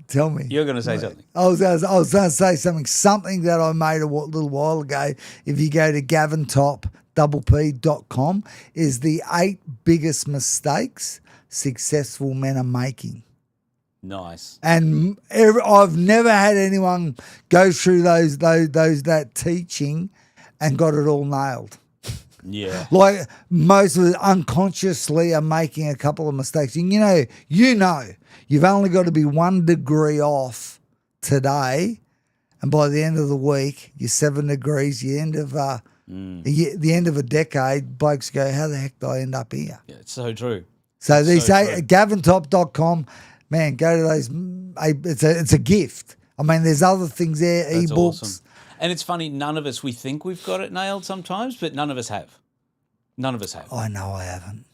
Speaker 1: Tell me.
Speaker 2: You're going to say something.
Speaker 1: I was going to say something that I made a little while ago. If you go to gavintop.com, is the 8 biggest mistakes successful men are making.
Speaker 2: Nice.
Speaker 1: And I've never had anyone go through that teaching and got it all nailed.
Speaker 2: Yeah.
Speaker 1: Like most of it unconsciously are making a couple of mistakes. And you know, you've only got to be 1 degree off today, and by the end of the week, you're 7 degrees. The end of the end of a decade, blokes go, how the heck did I end up here?
Speaker 2: Yeah, it's so true.
Speaker 1: So they say at gavintop.com, man, go to those. It's a gift. I mean, there's other things there,
Speaker 2: That's
Speaker 1: ebooks.
Speaker 2: Awesome. And it's funny, none of us, we think we've got it nailed sometimes, but none of us have. None of us have.
Speaker 1: I know I haven't.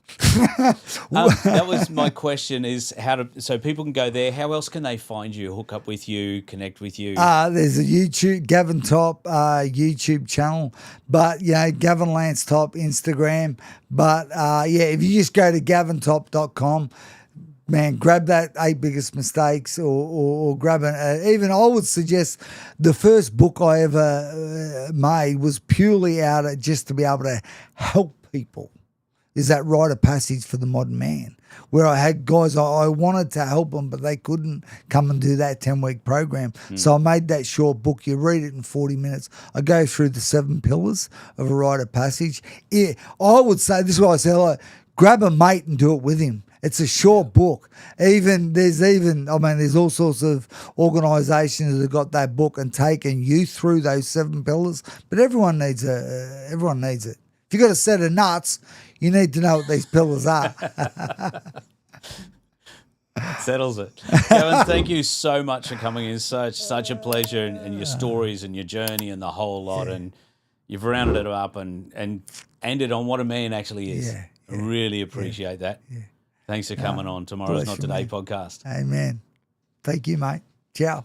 Speaker 2: That was my question, is so people can go there. How else can they find you, hook up with you, connect with you?
Speaker 1: There's a YouTube, Gavin Top YouTube channel, but, you know, Gavin Lance Top, Instagram. But, if you just go to gavintop.com, man, grab that 8 biggest mistakes or grab it. Even I would suggest the first book I ever made was purely out of just to be able to help people. Is that Rite of Passage for the Modern Man, where I had guys, I wanted to help them, but they couldn't come and do that 10-week program. So I made that short book. You read it in 40 minutes. I go through the 7 pillars of a Rite of Passage. I would say, this is what I say, like, grab a mate and do it with him. It's a short book. There's all sorts of organisations that have got that book and taken you through those 7 pillars. But everyone needs it. If you've got a set of nuts, you need to know what these pillars are.
Speaker 2: Settles it. Gavin, thank you so much for coming in. Such a pleasure, and your stories and your journey and the whole lot. Yeah. And you've rounded it up and ended on what a man actually is.
Speaker 1: Yeah.
Speaker 2: I really appreciate that. Yeah. Thanks for coming on Tomorrow's Not Today podcast.
Speaker 1: Amen. Thank you, mate. Ciao.